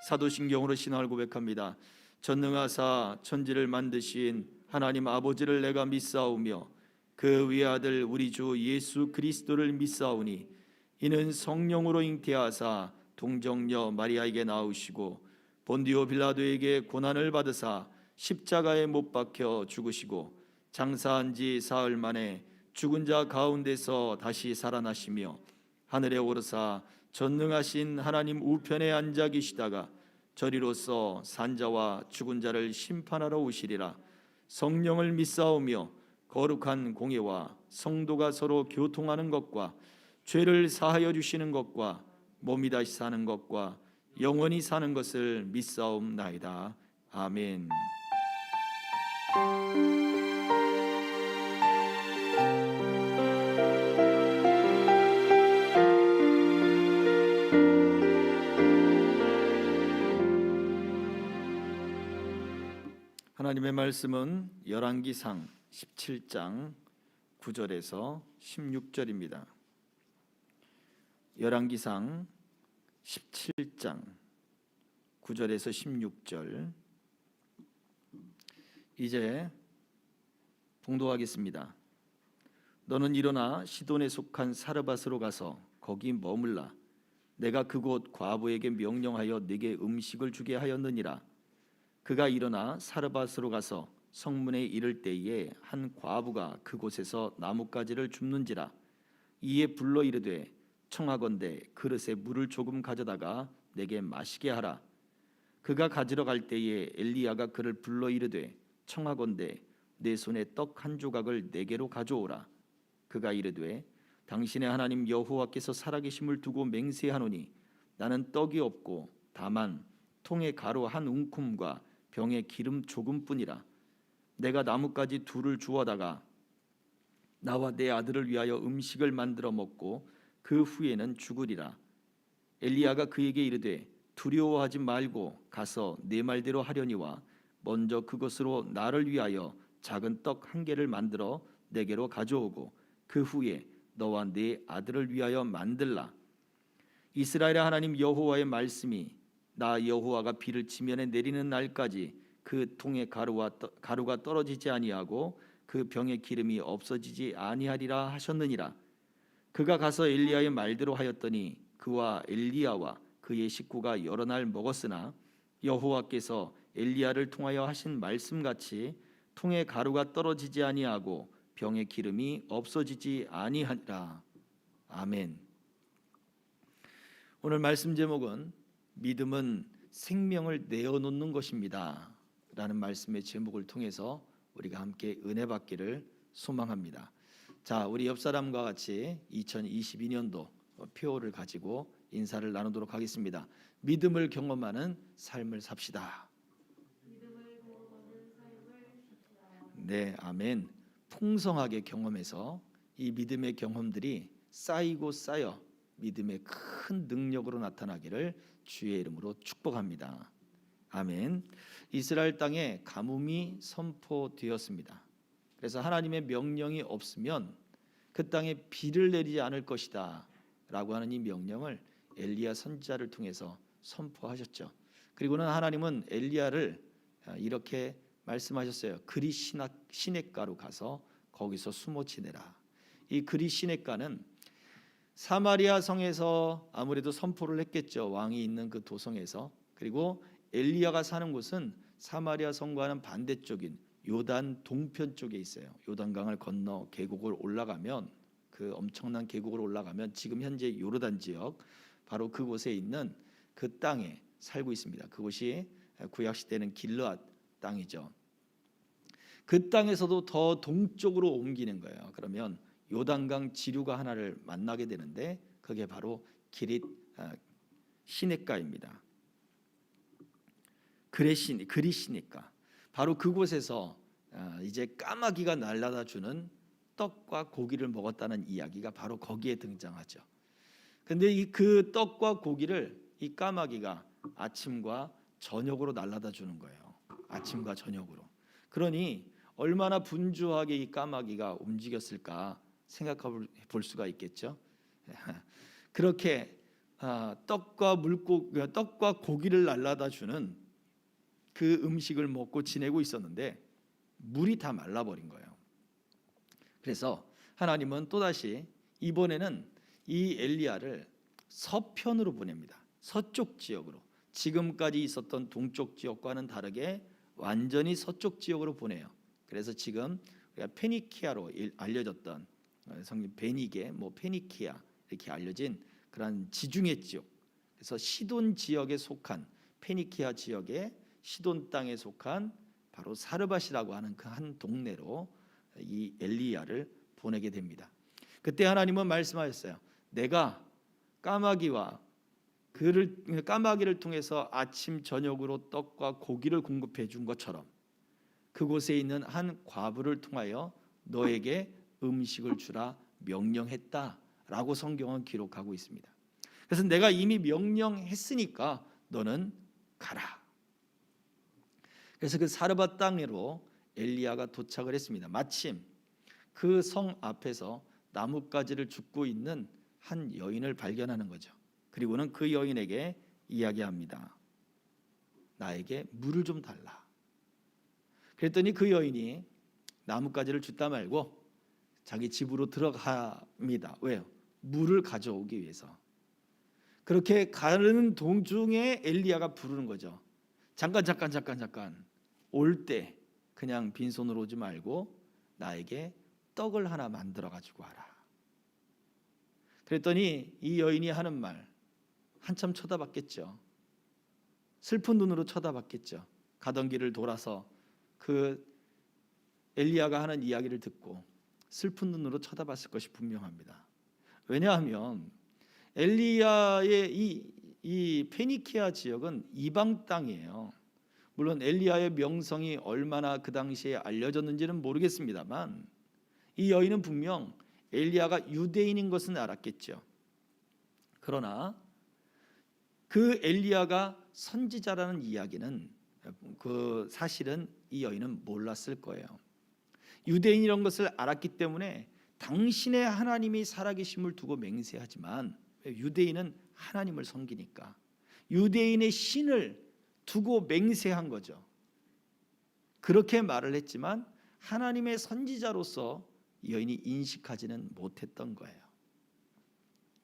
사도신경으로 신앙을 고백합니다. 전능하사 천지를 만드신 하나님 아버지를 내가 믿사오며 그 외아들 우리 주 예수 그리스도를 믿사오니 이는 성령으로 잉태하사 동정녀 마리아에게 나으시고 본디오 빌라도에게 고난을 받으사 십자가에 못 박혀 죽으시고 장사한 지 사흘 만에 죽은 자 가운데서 다시 살아나시며 하늘에 오르사 전능하신 하나님 우편에 앉아 계시다가 저리로서 산자와 죽은 자를 심판하러 오시리라. 성령을 믿사오며 거룩한 공예와 성도가 서로 교통하는 것과 죄를 사하여 주시는 것과 몸이 다시 사는 것과 영원히 사는 것을 믿사옵나이다. 아멘. 하나님의 말씀은 열왕기상 17장 9절에서 16절입니다. 열왕기상 17장 9절에서 16절 이제 봉독하겠습니다. 너는 일어나 시돈에 속한 사르밧으로 가서 거기 머물라. 내가 그곳 과부에게 명령하여 네게 음식을 주게 하였느니라. 그가 일어나 사르밧으로 가서 성문에 이를 때에 한 과부가 그곳에서 나뭇가지를 줍는지라. 이에 불러 이르되 청하건대 그릇에 물을 조금 가져다가 내게 마시게 하라. 그가 가지러 갈 때에 엘리야가 그를 불러 이르되 청하건대 내 손에 떡 한 조각을 내게로 가져오라. 그가 이르되 당신의 하나님 여호와께서 살아계심을 두고 맹세하노니 나는 떡이 없고 다만 통에 가루 한 움큼과 병에 기름 조금뿐이라. 내가 나뭇가지 둘을 주워다가 나와 내 아들을 위하여 음식을 만들어 먹고 그 후에는 죽으리라. 엘리야가 그에게 이르되 두려워하지 말고 가서 네 말대로 하려니와 먼저 그것으로 나를 위하여 작은 떡 한 개를 만들어 내게로 가져오고 그 후에 너와 네 아들을 위하여 만들라. 이스라엘의 하나님 여호와의 말씀이 나 여호와가 비를 지면에 내리는 날까지 그 통에 가루가 떨어지지 아니하고 그 병에 기름이 없어지지 아니하리라 하셨느니라. 그가 가서 엘리야의 말대로 하였더니 그와 엘리야와 그의 식구가 여러 날 먹었으나 여호와께서 엘리야를 통하여 하신 말씀같이 통에 가루가 떨어지지 아니하고 병에 기름이 없어지지 아니하니라. 아멘. 오늘 말씀 제목은 믿음은 생명을 내어놓는 것입니다 라는 말씀의 제목을 통해서 우리가 함께 은혜 받기를 소망합니다. 자, 우리 옆 사람과 같이 2022년도 표어를 가지고 인사를 나누도록 하겠습니다. 믿음을 경험하는 삶을 삽시다. 네, 아멘. 풍성하게 경험해서 이 믿음의 경험들이 쌓이고 쌓여 믿음의 큰 능력으로 나타나기를 주의 이름으로 축복합니다. 아멘. 이스라엘 땅에 가뭄이 선포되었습니다. 그래서 하나님의 명령이 없으면 그 땅에 비를 내리지 않을 것이다 라고 하는 이 명령을 엘리야 선지자를 통해서 선포하셨죠. 그리고는 하나님은 엘리야를 이렇게 말씀하셨어요. 그리 시냇가로 가서 거기서 숨어 지내라. 이 그리 시냇가는 사마리아 성에서 아무래도 선포를 했겠죠. 왕이 있는 그 도성에서. 그리고 엘리야가 사는 곳은 사마리아 성과는 반대쪽인 요단 동편 쪽에 있어요. 요단강을 건너 계곡을 올라가면 그 엄청난 계곡을 올라가면 지금 현재 요르단 지역 바로 그곳에 있는 그 땅에 살고 있습니다. 그곳이 구약 시대는 길르앗 땅이죠. 그 땅에서도 더 동쪽으로 옮기는 거예요. 그러면 요단강 지류가 하나를 만나게 되는데 그게 바로 기릿 시냇가입니다. 그리 시냇가. 바로 그곳에서 이제 까마귀가 날라다 주는 떡과 고기를 먹었다는 이야기가 바로 거기에 등장하죠. 근데 그 떡과 고기를 이 까마귀가 아침과 저녁으로 날라다 주는 거예요. 아침과 저녁으로. 그러니 얼마나 분주하게 이 까마귀가 움직였을까 생각해 볼 수가 있겠죠. 그렇게 떡과 고기를 날라다 주는 그 음식을 먹고 지내고 있었는데 물이 다 말라버린 거예요. 그래서 하나님은 또다시 이번에는 이 엘리야를 서편으로 보냅니다. 서쪽 지역으로. 지금까지 있었던 동쪽 지역과는 다르게 완전히 서쪽 지역으로 보내요. 그래서 지금 우리가 페니키아로 알려졌던 성경 베니게, 페니키아 이렇게 알려진 그런 지중해 지역. 그래서 시돈 지역에 속한 페니키아 지역의 시돈 땅에 속한 바로 사르밧이라고 하는 그 한 동네로 이 엘리야를 보내게 됩니다. 그때 하나님은 말씀하셨어요. 내가 까마귀를 통해서 아침 저녁으로 떡과 고기를 공급해 준 것처럼 그곳에 있는 한 과부를 통하여 너에게 음식을 주라 명령했다라고 성경은 기록하고 있습니다. 그래서 내가 이미 명령했으니까 너는 가라. 그래서 그 사르밧 땅으로 엘리야가 도착을 했습니다. 마침 그 성 앞에서 나뭇가지를 줍고 있는 한 여인을 발견하는 거죠. 그리고는 그 여인에게 이야기합니다. 나에게 물을 좀 달라. 그랬더니 그 여인이 나뭇가지를 줍다 말고 자기 집으로 들어갑니다. 왜요? 물을 가져오기 위해서. 그렇게 가는 도중에 엘리야가 부르는 거죠. 잠깐 올 때 그냥 빈손으로 오지 말고 나에게 떡을 하나 만들어 가지고 와라. 그랬더니 이 여인이 하는 말 한참 쳐다봤겠죠. 슬픈 눈으로 쳐다봤겠죠. 가던 길을 돌아서 그 엘리야가 하는 이야기를 듣고 슬픈 눈으로 쳐다봤을 것이 분명합니다. 왜냐하면 엘리야의 이 페니키아 지역은 이방 땅이에요. 물론 엘리야의 명성이 얼마나 그 당시에 알려졌는지는 모르겠습니다만 이 여인은 분명 엘리야가 유대인인 것은 알았겠죠. 그러나 그 엘리야가 선지자라는 이야기는 그 사실은 이 여인은 몰랐을 거예요. 유대인이라는 것을 알았기 때문에 당신의 하나님이 살아계심을 두고 맹세하지만 유대인은 하나님을 섬기니까 유대인의 신을 두고 맹세한 거죠. 그렇게 말을 했지만 하나님의 선지자로서 이 여인이 인식하지는 못했던 거예요.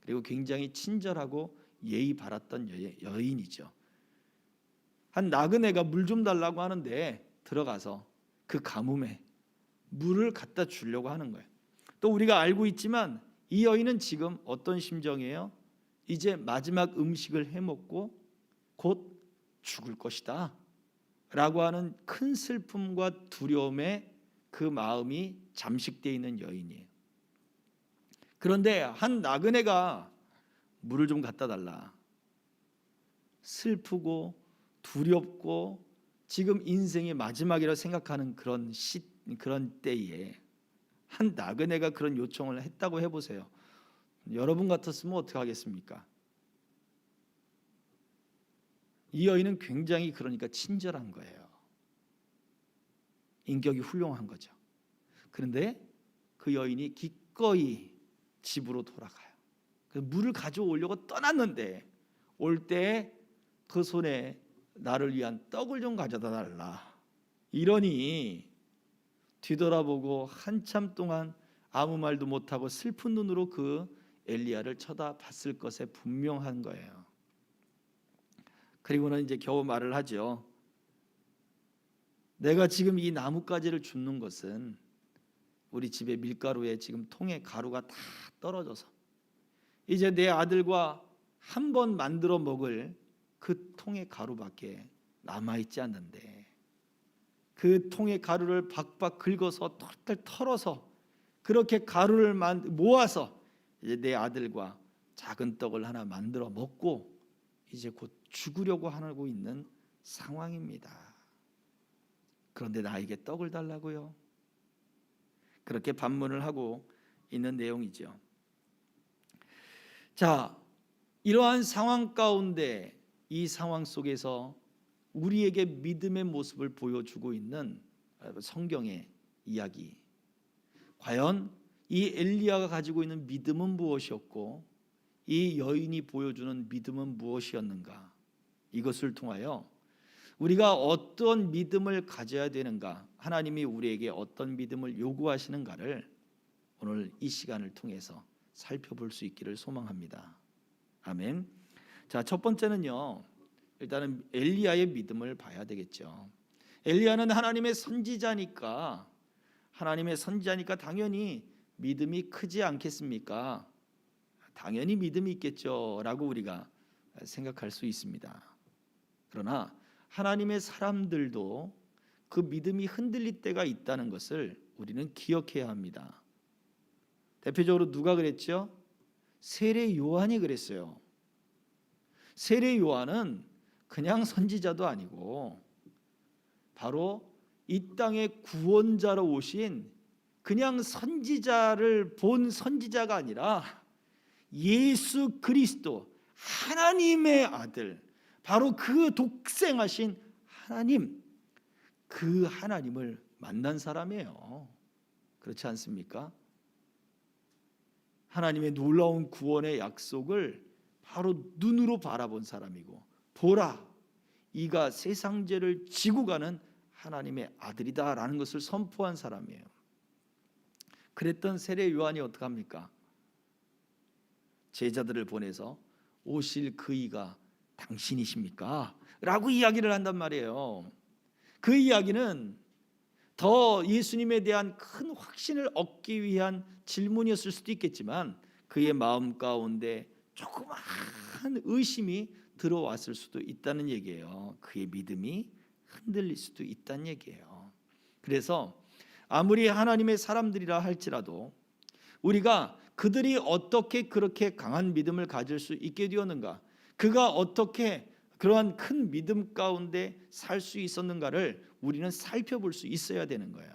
그리고 굉장히 친절하고 예의 바랐던 여인이죠. 한 나그네가 물 좀 달라고 하는데 들어가서 그 가뭄에 물을 갖다 주려고 하는 거예요. 또 우리가 알고 있지만 이 여인은 지금 어떤 심정이에요? 이제 마지막 음식을 해먹고 곧 죽을 것이다 라고 하는 큰 슬픔과 두려움에 그 마음이 잠식되어 있는 여인이에요. 그런데 한 나그네가 물을 좀 갖다 달라. 슬프고 두렵고 지금 인생의 마지막이라고 생각하는 그런 때에 한 나그네가 그런 요청을 했다고 해보세요. 여러분 같았으면 어떻게 하겠습니까? 이 여인은 굉장히 그러니까 친절한 거예요. 인격이 훌륭한 거죠. 그런데 그 여인이 기꺼이 집으로 돌아가요. 물을 가져오려고 떠났는데 올 때 그 손에 나를 위한 떡을 좀 가져다 달라. 이러니 뒤돌아보고 한참 동안 아무 말도 못하고 슬픈 눈으로 그 엘리야를 쳐다봤을 것에 분명한 거예요. 그리고는 이제 겨우 말을 하죠. 내가 지금 이 나뭇가지를 줍는 것은 우리 집에 밀가루에 지금 통에 가루가 다 떨어져서 이제 내 아들과 한 번 만들어 먹을 그 통의 가루밖에 남아있지 않는데 그 통의 가루를 박박 긁어서 털털 털어서 그렇게 가루를 모아서 이제 내 아들과 작은 떡을 하나 만들어 먹고 이제 곧 죽으려고 하고 있는 상황입니다. 그런데 나에게 떡을 달라고요? 그렇게 반문을 하고 있는 내용이죠. 자, 이러한 상황 가운데 이 상황 속에서 우리에게 믿음의 모습을 보여주고 있는 성경의 이야기. 과연 이 엘리야가 가지고 있는 믿음은 무엇이었고 이 여인이 보여주는 믿음은 무엇이었는가? 이것을 통하여 우리가 어떤 믿음을 가져야 되는가, 하나님이 우리에게 어떤 믿음을 요구하시는가를 오늘 이 시간을 통해서 살펴볼 수 있기를 소망합니다. 아멘. 자, 첫 번째는요, 일단은 엘리야의 믿음을 봐야 되겠죠. 엘리야는 하나님의 선지자니까 당연히 믿음이 크지 않겠습니까? 당연히 믿음이 있겠죠 라고 우리가 생각할 수 있습니다. 그러나 하나님의 사람들도 그 믿음이 흔들릴 때가 있다는 것을 우리는 기억해야 합니다. 대표적으로 누가 그랬죠? 세례 요한이 그랬어요. 세례 요한은 그냥 선지자도 아니고 바로 이 땅의 구원자로 오신 그냥 선지자를 본 선지자가 아니라 예수 그리스도 하나님의 아들, 바로 그 독생하신 하나님, 그 하나님을 만난 사람이에요. 그렇지 않습니까? 하나님의 놀라운 구원의 약속을 바로 눈으로 바라본 사람이고, 보라, 이가 세상 죄를 지고 가는 하나님의 아들이다라는 것을 선포한 사람이에요. 그랬던 세례 요한이 어떡합니까? 제자들을 보내서 오실 그 이가 당신이십니까? 라고 이야기를 한단 말이에요. 그 이야기는 더 예수님에 대한 큰 확신을 얻기 위한 질문이었을 수도 있겠지만 그의 마음 가운데 조그마한 의심이 들어왔을 수도 있다는 얘기예요. 그의 믿음이 흔들릴 수도 있다는 얘기예요. 그래서 아무리 하나님의 사람들이라 할지라도 우리가 그들이 어떻게 그렇게 강한 믿음을 가질 수 있게 되었는가, 그가 어떻게 그러한 큰 믿음 가운데 살 수 있었는가를 우리는 살펴볼 수 있어야 되는 거예요.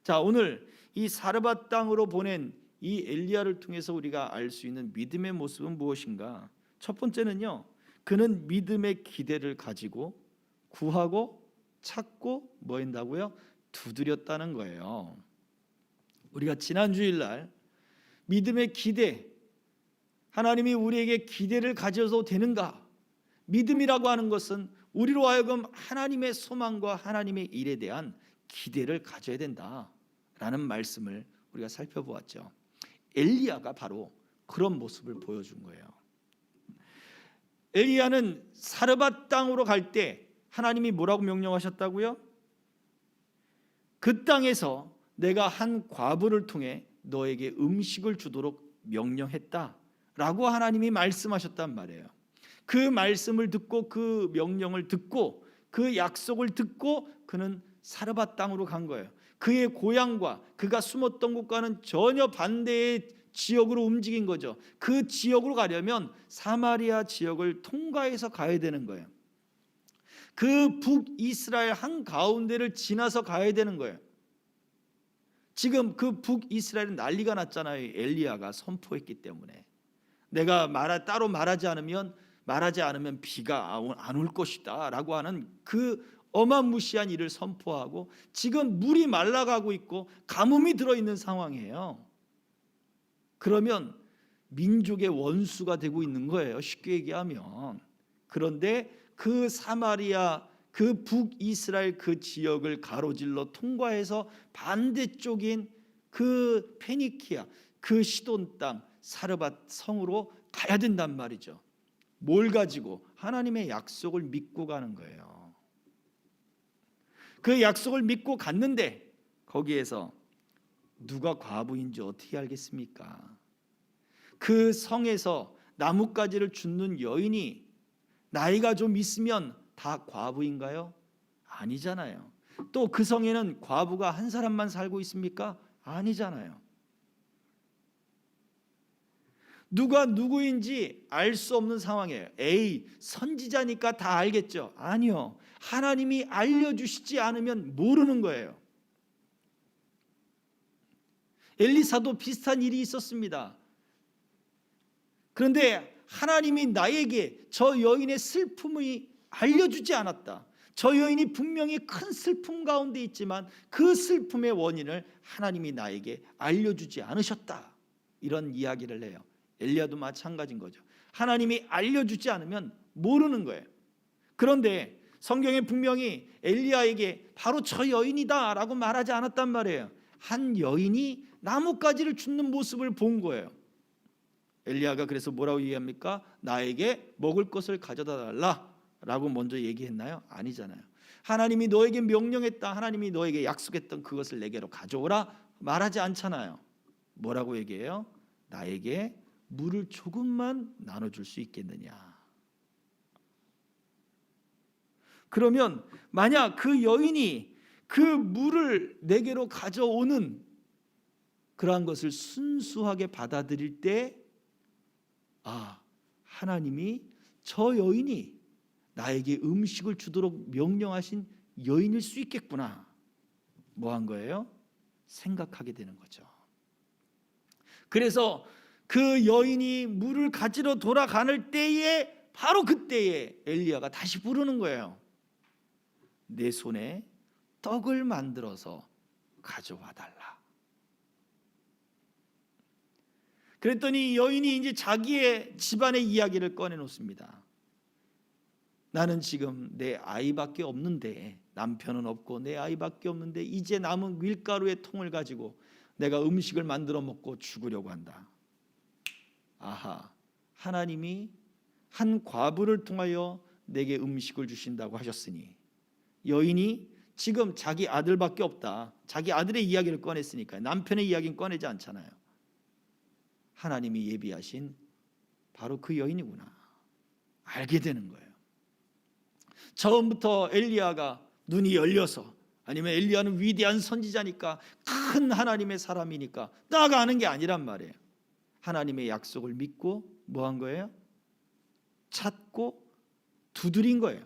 자, 오늘 이 사르밧 땅으로 보낸 이 엘리야를 통해서 우리가 알 수 있는 믿음의 모습은 무엇인가? 첫 번째는요, 그는 믿음의 기대를 가지고 구하고 찾고 뭐 한다고요? 두드렸다는 거예요. 우리가 지난 주일날 믿음의 기대, 하나님이 우리에게 기대를 가져도 되는가? 믿음이라고 하는 것은 우리로 하여금 하나님의 소망과 하나님의 일에 대한 기대를 가져야 된다라는 말씀을 우리가 살펴보았죠. 엘리야가 바로 그런 모습을 보여준 거예요. 엘리야는 사르밧 땅으로 갈 때 하나님이 뭐라고 명령하셨다고요? 그 땅에서 내가 한 과부를 통해 너에게 음식을 주도록 명령했다라고 하나님이 말씀하셨단 말이에요. 그 말씀을 듣고 그 명령을 듣고 그 약속을 듣고 그는 사르밧 땅으로 간 거예요. 그의 고향과 그가 숨었던 곳과는 전혀 반대의 지역으로 움직인 거죠. 그 지역으로 가려면 사마리아 지역을 통과해서 가야 되는 거예요. 그 북이스라엘 한가운데를 지나서 가야 되는 거예요. 지금 그 북이스라엘은 난리가 났잖아요. 엘리야가 선포했기 때문에. 내가 따로 말하지 않으면 비가 안 올 것이다 라고 하는 그 어마무시한 일을 선포하고 지금 물이 말라가고 있고 가뭄이 들어있는 상황이에요. 그러면 민족의 원수가 되고 있는 거예요, 쉽게 얘기하면. 그런데 그 사마리아, 그 북이스라엘 그 지역을 가로질러 통과해서 반대쪽인 그 페니키아, 그 시돈 땅 사르밧 성으로 가야 된단 말이죠. 뭘 가지고? 하나님의 약속을 믿고 가는 거예요. 그 약속을 믿고 갔는데 거기에서 누가 과부인지 어떻게 알겠습니까? 그 성에서 나뭇가지를 줍는 여인이 나이가 좀 있으면 다 과부인가요? 아니잖아요. 또 그 성에는 과부가 한 사람만 살고 있습니까? 아니잖아요. 누가 누구인지 알 수 없는 상황이에요. 에이, 선지자니까 다 알겠죠? 아니요. 하나님이 알려주시지 않으면 모르는 거예요. 엘리사도 비슷한 일이 있었습니다. 그런데 하나님이 나에게 저 여인의 슬픔이 알려주지 않았다. 저 여인이 분명히 큰 슬픔 가운데 있지만 그 슬픔의 원인을 하나님이 나에게 알려주지 않으셨다. 이런 이야기를 해요. 엘리야도 마찬가지인 거죠. 하나님이 알려주지 않으면 모르는 거예요. 그런데 성경에 분명히 엘리야에게 바로 저 여인이다라고 말하지 않았단 말이에요. 한 여인이 나뭇가지를 줍는 모습을 본 거예요. 엘리야가 그래서 뭐라고 얘기합니까? 나에게 먹을 것을 가져다 달라라고 먼저 얘기했나요? 아니잖아요. 하나님이 너에게 명령했다, 하나님이 너에게 약속했던 그것을 내게로 가져오라 말하지 않잖아요. 뭐라고 얘기해요? 나에게 물을 조금만 나눠줄 수 있겠느냐. 그러면 만약 그 여인이 그 물을 내게로 가져오는 그러한 것을 순수하게 받아들일 때, 아, 하나님이 저 여인이 나에게 음식을 주도록 명령하신 여인일 수 있겠구나. 뭐 한 거예요? 생각하게 되는 거죠. 그래서 그 여인이 물을 가지러 돌아가는 때에, 바로 그때에 엘리야가 다시 부르는 거예요. 내 손에 떡을 만들어서 가져와 달라. 그랬더니 여인이 이제 자기의 집안의 이야기를 꺼내 놓습니다. 나는 지금 내 아이밖에 없는데, 남편은 없고 내 아이밖에 없는데 이제 남은 밀가루의 통을 가지고 내가 음식을 만들어 먹고 죽으려고 한다. 아하, 하나님이 한 과부를 통하여 내게 음식을 주신다고 하셨으니, 여인이 지금 자기 아들밖에 없다, 자기 아들의 이야기를 꺼냈으니까 남편의 이야기는 꺼내지 않잖아요. 하나님이 예비하신 바로 그 여인이구나 알게 되는 거예요. 처음부터 엘리야가 눈이 열려서, 아니면 엘리야는 위대한 선지자니까, 큰 하나님의 사람이니까 딱 아는 게 아니란 말이에요. 하나님의 약속을 믿고 뭐 한 거예요? 찾고 두드린 거예요.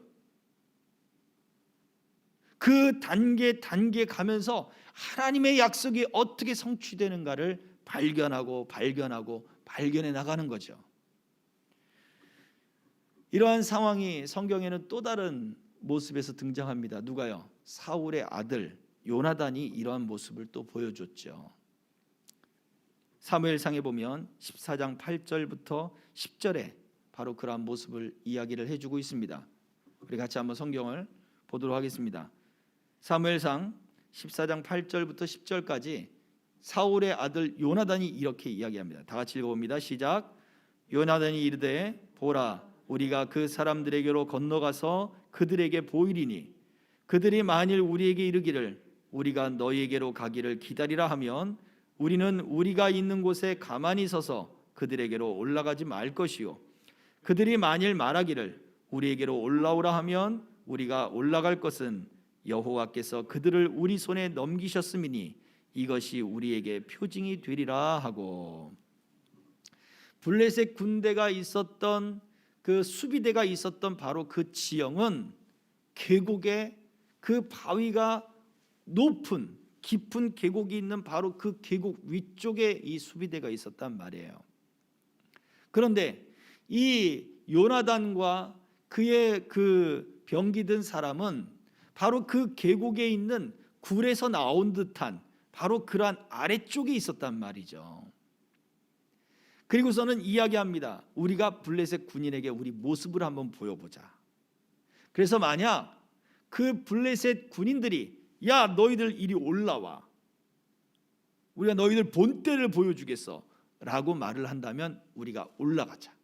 그 단계 가면서 하나님의 약속이 어떻게 성취되는가를 발견해 나가는 거죠. 이러한 상황이 성경에는 또 다른 모습에서 등장합니다. 누가요? 사울의 아들 요나단이 이러한 모습을 또 보여줬죠. 사무엘상에 보면 14장 8절부터 10절에 바로 그러한 모습을 이야기를 해주고 있습니다. 우리 같이 한번 성경을 보도록 하겠습니다. 사무엘상 14장 8절부터 10절까지 사울의 아들 요나단이 이렇게 이야기합니다. 다 같이 읽어봅니다. 시작. 요나단이 이르되 보라, 우리가 그 사람들에게로 건너가서 그들에게 보이리니 그들이 만일 우리에게 이르기를 우리가 너희에게로 가기를 기다리라 하면 우리는 우리가 있는 곳에 가만히 서서 그들에게로 올라가지 말 것이요, 그들이 만일 말하기를 우리에게로 올라오라 하면 우리가 올라갈 것은 여호와께서 그들을 우리 손에 넘기셨음이니 이것이 우리에게 표징이 되리라 하고. 블레셋 군대가 있었던 그 수비대가 있었던 바로 그 지형은 계곡에 그 바위가 높은 깊은 계곡이 있는 바로 그 계곡 위쪽에 이 수비대가 있었단 말이에요. 그런데 이 요나단과 그의 그 병기 든 사람은 바로 그 계곡에 있는 굴에서 나온 듯한 바로 그러한 아래쪽에 있었단 말이죠. 그리고서는 이야기합니다. 우리가 블레셋 군인에게 우리 모습을 한번 보여보자. 그래서 만약 그 블레셋 군인들이 야 너희들 이리 올라와, 우리가 너희들 본때를 보여주겠어 라고 말을 한다면 우리가 올라가자.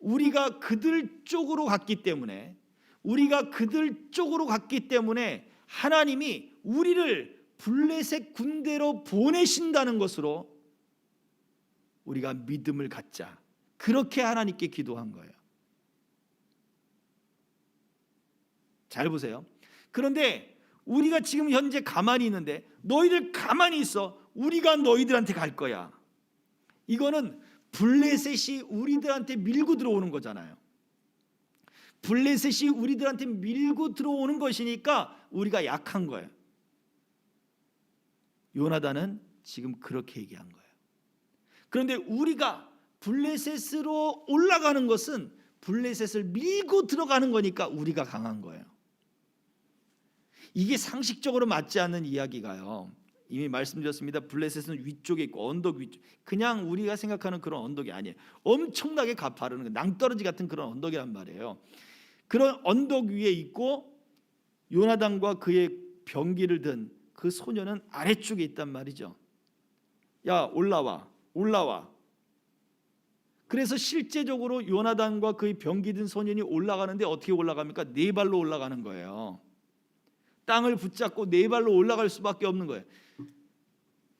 우리가 그들 쪽으로 갔기 때문에 하나님이 우리를 블레셋 군대로 보내신다는 것으로 우리가 믿음을 갖자. 그렇게 하나님께 기도한 거예요. 잘 보세요. 그런데 우리가 지금 현재 가만히 있는데 너희들 가만히 있어, 우리가 너희들한테 갈 거야. 이거는 블레셋이 우리들한테 밀고 들어오는 거잖아요. 블레셋이 우리들한테 밀고 들어오는 것이니까 우리가 약한 거예요. 요나단은 지금 그렇게 얘기한 거예요. 그런데 우리가 블레셋으로 올라가는 것은 블레셋을 밀고 들어가는 거니까 우리가 강한 거예요. 이게 상식적으로 맞지 않는 이야기가요. 이미 말씀드렸습니다. 블레셋은 위쪽에 있고 언덕 위쪽, 그냥 우리가 생각하는 그런 언덕이 아니에요. 엄청나게 가파르는 낭떠러지 같은 그런 언덕이란 말이에요. 그런 언덕 위에 있고 요나단과 그의 병기를 든 그 소녀는 아래쪽에 있단 말이죠. 야, 올라와. 그래서 실제적으로 요나단과 그의 병기 든 소년이 올라가는데 어떻게 올라갑니까? 네 발로 올라가는 거예요. 땅을 붙잡고 네 발로 올라갈 수밖에 없는 거예요.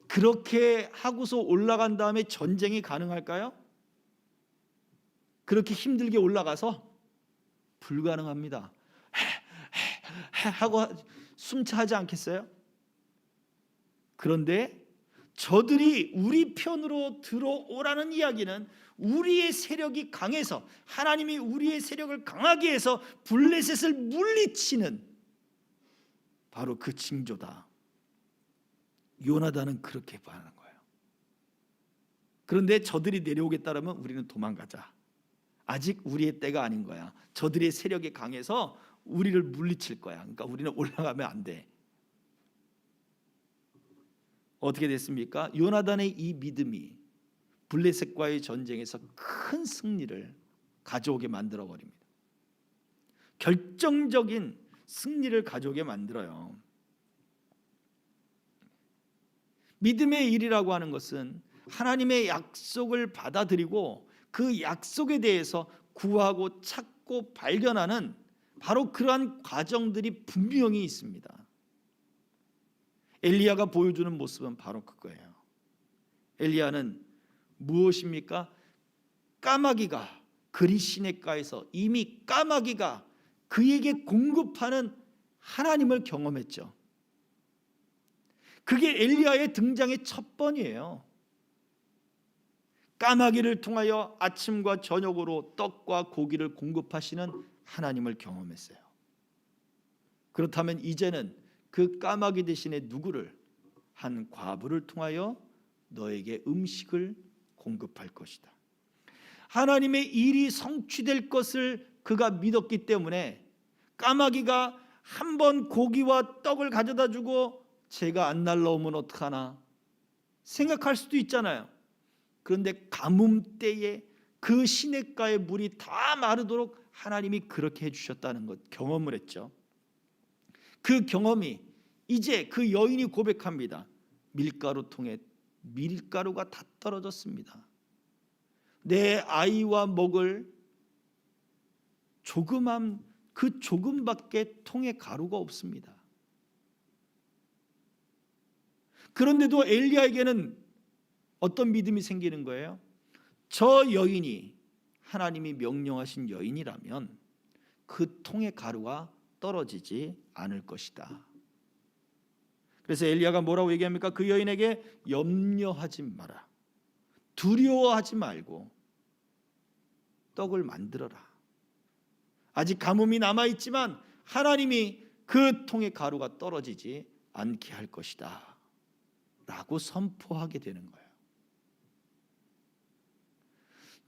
그렇게 하고서 올라간 다음에 전쟁이 가능할까요? 그렇게 힘들게 올라가서 불가능합니다. 하고 숨차하지 않겠어요? 그런데 저들이 우리 편으로 들어오라는 이야기는 우리의 세력이 강해서, 하나님이 우리의 세력을 강하게 해서 블레셋을 물리치는 바로 그 징조다. 요나단은 그렇게 반응한 거예요. 그런데 저들이 내려오겠다라면 우리는 도망가자. 아직 우리의 때가 아닌 거야. 저들의 세력이 강해서 우리를 물리칠 거야. 그러니까 우리는 올라가면 안 돼. 어떻게 됐습니까? 요나단의 이 믿음이 블레셋과의 전쟁에서 큰 승리를 가져오게 만들어 버립니다. 결정적인 승리를 가져오게 만들어요. 믿음의 일이라고 하는 것은 하나님의 약속을 받아들이고 그 약속에 대해서 구하고 찾고 발견하는 바로 그러한 과정들이 분명히 있습니다. 엘리야가 보여주는 모습은 바로 그거예요. 엘리야는 무엇입니까? 까마귀가 그리 시냇가에서 이미 까마귀가 그에게 공급하는 하나님을 경험했죠. 그게 엘리야의 등장의 첫 번이에요. 까마귀를 통하여 아침과 저녁으로 떡과 고기를 공급하시는 하나님을 경험했어요. 그렇다면 이제는 그 까마귀 대신에 누구를? 한 과부를 통하여 너에게 음식을 공급할 것이다. 하나님의 일이 성취될 것을 그가 믿었기 때문에 까마귀가 한번 고기와 떡을 가져다 주고 제가 안 날라오면 어떡하나 생각할 수도 있잖아요. 그런데 가뭄 때에 그 시냇가의 물이 다 마르도록 하나님이 그렇게 해주셨다는 것 경험을 했죠. 그 경험이 이제 그 여인이 고백합니다. 밀가루통에 밀가루가 다 떨어졌습니다. 내 아이와 먹을 조그만 그 조금밖에 통에 가루가 없습니다. 그런데도 엘리야에게는 어떤 믿음이 생기는 거예요? 저 여인이 하나님이 명령하신 여인이라면 그 통의 가루가 떨어지지 않을 것이다. 그래서 엘리야가 뭐라고 얘기합니까? 그 여인에게 염려하지 마라. 두려워하지 말고 떡을 만들어라. 아직 가뭄이 남아있지만 하나님이 그 통의 가루가 떨어지지 않게 할 것이다 라고 선포하게 되는 거예요.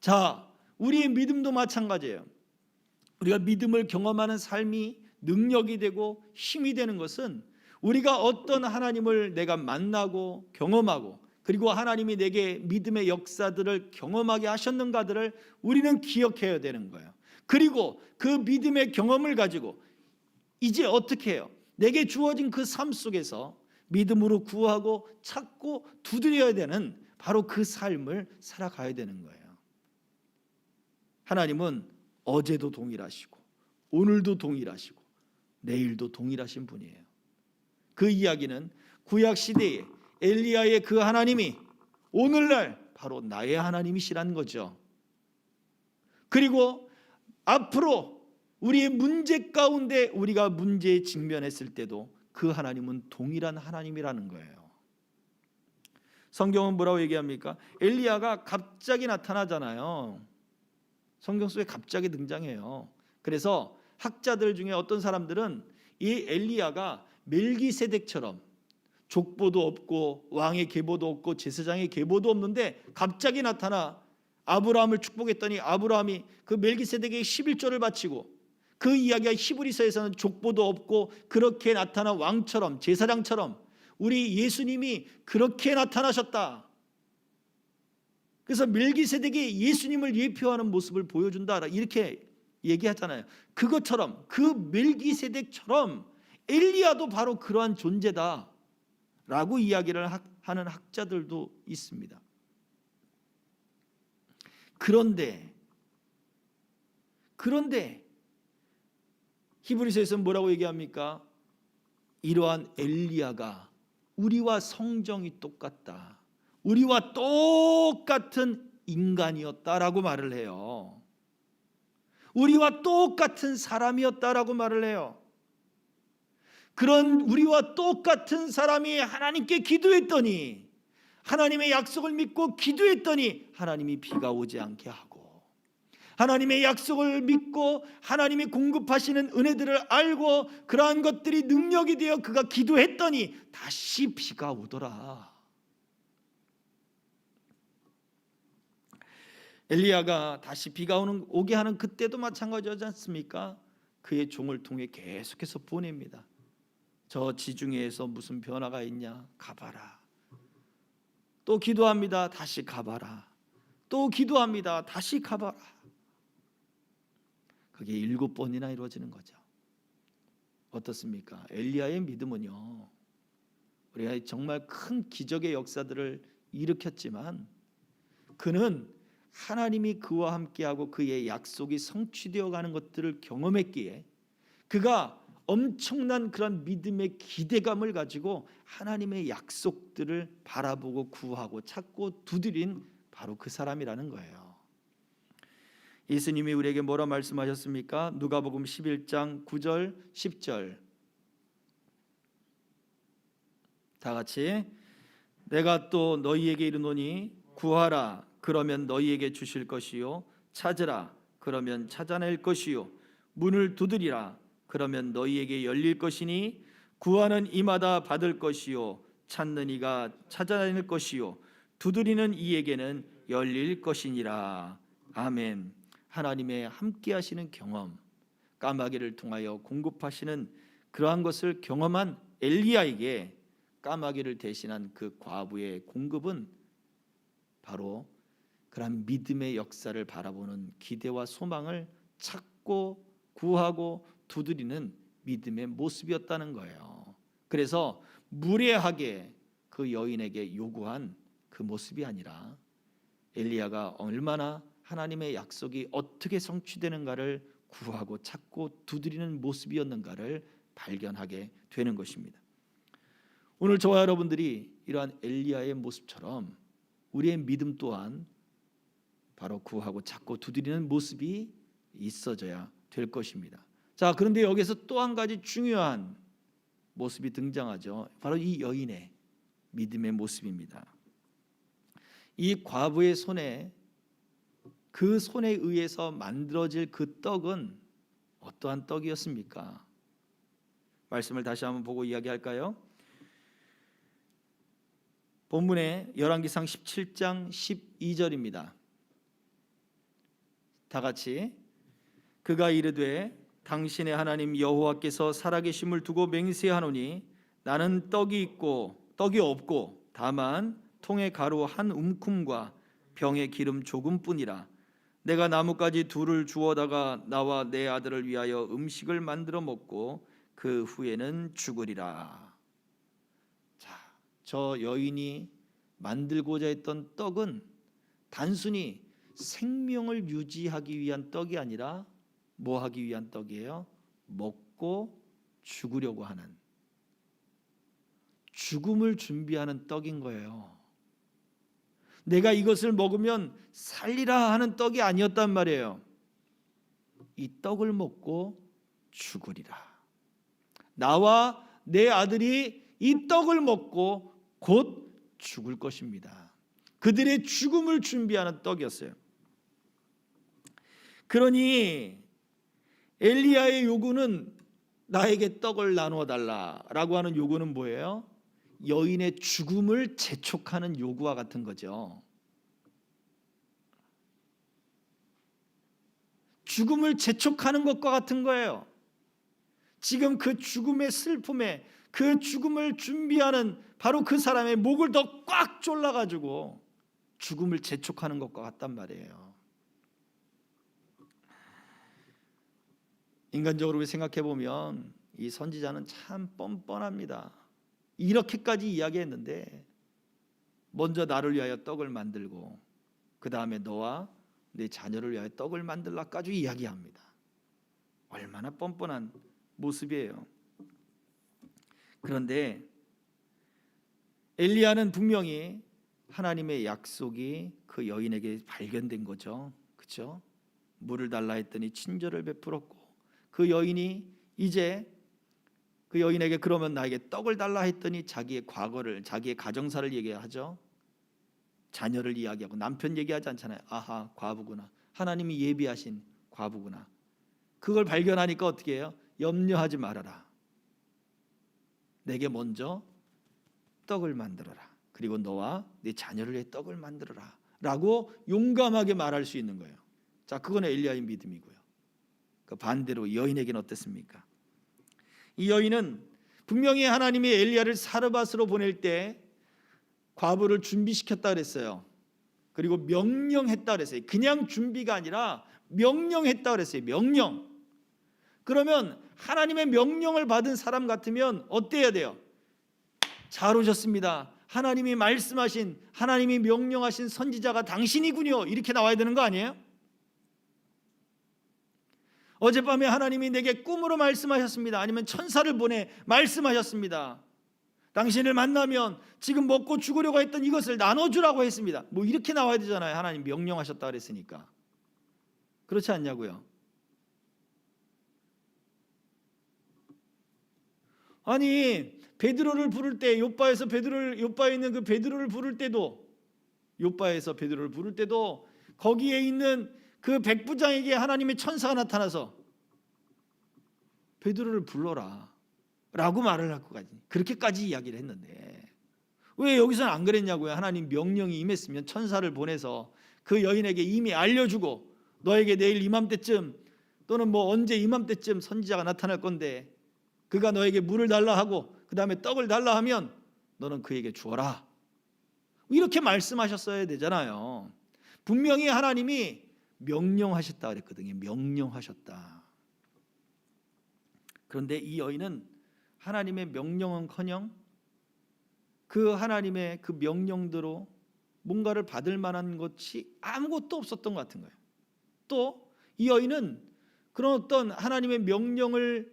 자, 우리의 믿음도 마찬가지예요. 우리가 믿음을 경험하는 삶이 능력이 되고 힘이 되는 것은 우리가 어떤 하나님을 내가 만나고 경험하고 그리고 하나님이 내게 믿음의 역사들을 경험하게 하셨는가들을 우리는 기억해야 되는 거예요. 그리고 그 믿음의 경험을 가지고 이제 어떻게 해요? 내게 주어진 그 삶 속에서 믿음으로 구하고 찾고 두드려야 되는 바로 그 삶을 살아가야 되는 거예요. 하나님은 어제도 동일하시고 오늘도 동일하시고 내일도 동일하신 분이에요. 그 이야기는 구약 시대에 엘리야의 그 하나님이 오늘날 바로 나의 하나님이시라는 거죠. 그리고 앞으로 우리의 문제 가운데 우리가 문제에 직면했을 때도 그 하나님은 동일한 하나님이라는 거예요. 성경은 뭐라고 얘기합니까? 엘리야가 갑자기 나타나잖아요. 성경 속에 갑자기 등장해요. 그래서 학자들 중에 어떤 사람들은 이 엘리야가 멜기세덱처럼 족보도 없고 왕의 계보도 없고 제사장의 계보도 없는데 갑자기 나타나 아브라함을 축복했더니 아브라함이 그 멜기세덱에게 11조를 바치고 그 이야기가 히브리서에서는 족보도 없고 그렇게 나타난 왕처럼 제사장처럼 우리 예수님이 그렇게 나타나셨다. 그래서 멜기세덱이 예수님을 예표하는 모습을 보여준다 이렇게 얘기하잖아요. 그것처럼 그 멜기세덱처럼 엘리야도 바로 그러한 존재다 라고 이야기를 하는 학자들도 있습니다. 그런데 히브리서에서는 뭐라고 얘기합니까? 이러한 엘리야가 우리와 성정이 똑같다, 우리와 똑같은 인간이었다라고 말을 해요. 우리와 똑같은 사람이었다라고 말을 해요. 그런 우리와 똑같은 사람이 하나님께 기도했더니, 하나님의 약속을 믿고 기도했더니 하나님이 비가 오지 않게 하고, 하나님의 약속을 믿고 하나님이 공급하시는 은혜들을 알고 그러한 것들이 능력이 되어 그가 기도했더니 다시 비가 오더라. 엘리야가 다시 비가 오게 하는 그때도 마찬가지지 않습니까? 그의 종을 통해 계속해서 보냅니다. 저 지중해에서 무슨 변화가 있냐? 가봐라. 또 기도합니다. 다시 가봐라. 또 기도합니다. 다시 가봐라. 그게 7번이나 이루어지는 거죠. 어떻습니까? 엘리야의 믿음은요, 우리가 정말 큰 기적의 역사들을 일으켰지만 그는 하나님이 그와 함께하고 그의 약속이 성취되어 가는 것들을 경험했기에 그가 엄청난 그런 믿음의 기대감을 가지고 하나님의 약속들을 바라보고 구하고 찾고 두드린 바로 그 사람이라는 거예요. 예수님이 우리에게 뭐라 말씀하셨습니까? 누가복음 11장 9절 10절 다 같이, 내가 또 너희에게 이르노니 구하라 그러면 너희에게 주실 것이요, 찾으라 그러면 찾아낼 것이요, 문을 두드리라 그러면 너희에게 열릴 것이니 구하는 이마다 받을 것이요, 찾는 이가 찾아낼 것이요, 두드리는 이에게는 열릴 것이니라. 아멘. 하나님의 함께 하시는 경험, 까마귀를 통하여 공급하시는 그러한 것을 경험한 엘리야에게 까마귀를 대신한 그 과부의 공급은 바로 그런 믿음의 역사를 바라보는 기대와 소망을 찾고 구하고 두드리는 믿음의 모습이었다는 거예요. 그래서 무례하게 그 여인에게 요구한 그 모습이 아니라 엘리야가 얼마나 하나님의 약속이 어떻게 성취되는가를 구하고 찾고 두드리는 모습이었는가를 발견하게 되는 것입니다. 오늘 저와 여러분들이 이러한 엘리야의 모습처럼 우리의 믿음 또한 바로 구하고 찾고 두드리는 모습이 있어져야 될 것입니다. 자, 그런데 여기서 또 한 가지 중요한 모습이 등장하죠. 바로 이 여인의 믿음의 모습입니다. 이 과부의 손에, 그 손에 의해서 만들어질 그 떡은 어떠한 떡이었습니까? 말씀을 다시 한번 보고 이야기할까요? 본문의 열왕기상 17장 12절입니다. 다 같이, 그가 이르되 당신의 하나님 여호와께서 살아계심을 두고 맹세하노니 나는 떡이 없고 다만 통에 가루 한 움큼과 병에 기름 조금뿐이라. 내가 나뭇가지 둘을 주워다가 나와 내 아들을 위하여 음식을 만들어 먹고 그 후에는 죽으리라. 자, 저 여인이 만들고자 했던 떡은 단순히 생명을 유지하기 위한 떡이 아니라 뭐 하기 위한 떡이에요? 먹고 죽으려고 하는, 죽음을 준비하는 떡인 거예요. 내가 이것을 먹으면 살리라 하는 떡이 아니었단 말이에요. 이 떡을 먹고 죽으리라. 나와 내 아들이 이 떡을 먹고 곧 죽을 것입니다. 그들의 죽음을 준비하는 떡이었어요. 그러니 엘리야의 요구는 나에게 떡을 나누어 달라라고 하는 요구는 뭐예요? 여인의 죽음을 재촉하는 요구와 같은 거죠. 죽음을 재촉하는 것과 같은 거예요. 지금 그 죽음의 슬픔에, 그 죽음을 준비하는 바로 그 사람의 목을 더 꽉 졸라가지고 죽음을 재촉하는 것과 같단 말이에요. 인간적으로 생각해 보면 이 선지자는 참 뻔뻔합니다. 이렇게까지 이야기했는데 먼저 나를 위하여 떡을 만들고 그 다음에 너와 내 자녀를 위하여 떡을 만들라까지 이야기합니다. 얼마나 뻔뻔한 모습이에요. 그런데 엘리야는 분명히 하나님의 약속이 그 여인에게 발견된 거죠. 그렇죠? 물을 달라 했더니 친절을 베풀었고 그 여인이 이제 그 여인에게 그러면 나에게 떡을 달라 했더니 자기의 과거를, 자기의 가정사를 얘기하죠. 자녀를 이야기하고 남편 얘기하지 않잖아요. 아하, 과부구나. 하나님이 예비하신 과부구나. 그걸 발견하니까 어떻게 해요? 염려하지 말아라. 내게 먼저 떡을 만들어라. 그리고 너와 네 자녀를 위해 떡을 만들어라 라고 용감하게 말할 수 있는 거예요. 자, 그건 엘리야의 믿음이고요. 그 반대로 여인에게는 어땠습니까? 이 여인은 분명히 하나님이 엘리야를 사르밧으로 보낼 때 과부를 준비시켰다 그랬어요. 그리고 명령했다 그랬어요. 그냥 준비가 아니라 명령했다 그랬어요. 명령. 그러면 하나님의 명령을 받은 사람 같으면 어때야 돼요? 잘 오셨습니다. 하나님이 말씀하신, 하나님이 명령하신 선지자가 당신이군요. 이렇게 나와야 되는 거 아니에요? 어젯밤에 하나님이 내게 꿈으로 말씀하셨습니다. 아니면 천사를 보내 말씀하셨습니다. 당신을 만나면 지금 먹고 죽으려고 했던 이것을 나눠주라고 했습니다. 뭐 이렇게 나와야 되잖아요. 하나님 명령하셨다 그랬으니까. 그렇지 않냐고요? 아니 베드로를 부를 때 요바에서 요바에 있는 그 베드로를 부를 때도 요바에서 베드로를 부를 때도 거기에 있는 그 백부장에게 하나님의 천사가 나타나서 베드로를 불러라 라고 말을 할 것까지 그렇게까지 이야기를 했는데 왜 여기서는 안 그랬냐고요? 하나님 명령이 임했으면 천사를 보내서 그 여인에게 이미 알려주고 너에게 내일 이맘때쯤 또는 뭐 언제 이맘때쯤 선지자가 나타날 건데 그가 너에게 물을 달라 하고 그 다음에 떡을 달라 하면 너는 그에게 주어라 이렇게 말씀하셨어야 되잖아요. 분명히 하나님이 명령하셨다 그랬거든요. 명령하셨다. 그런데 이 여인은 하나님의 명령은커녕 그 하나님의 그 명령대로 뭔가를 받을 만한 것이 아무것도 없었던 것 같은 거예요. 또 이 여인은 그런 어떤 하나님의 명령을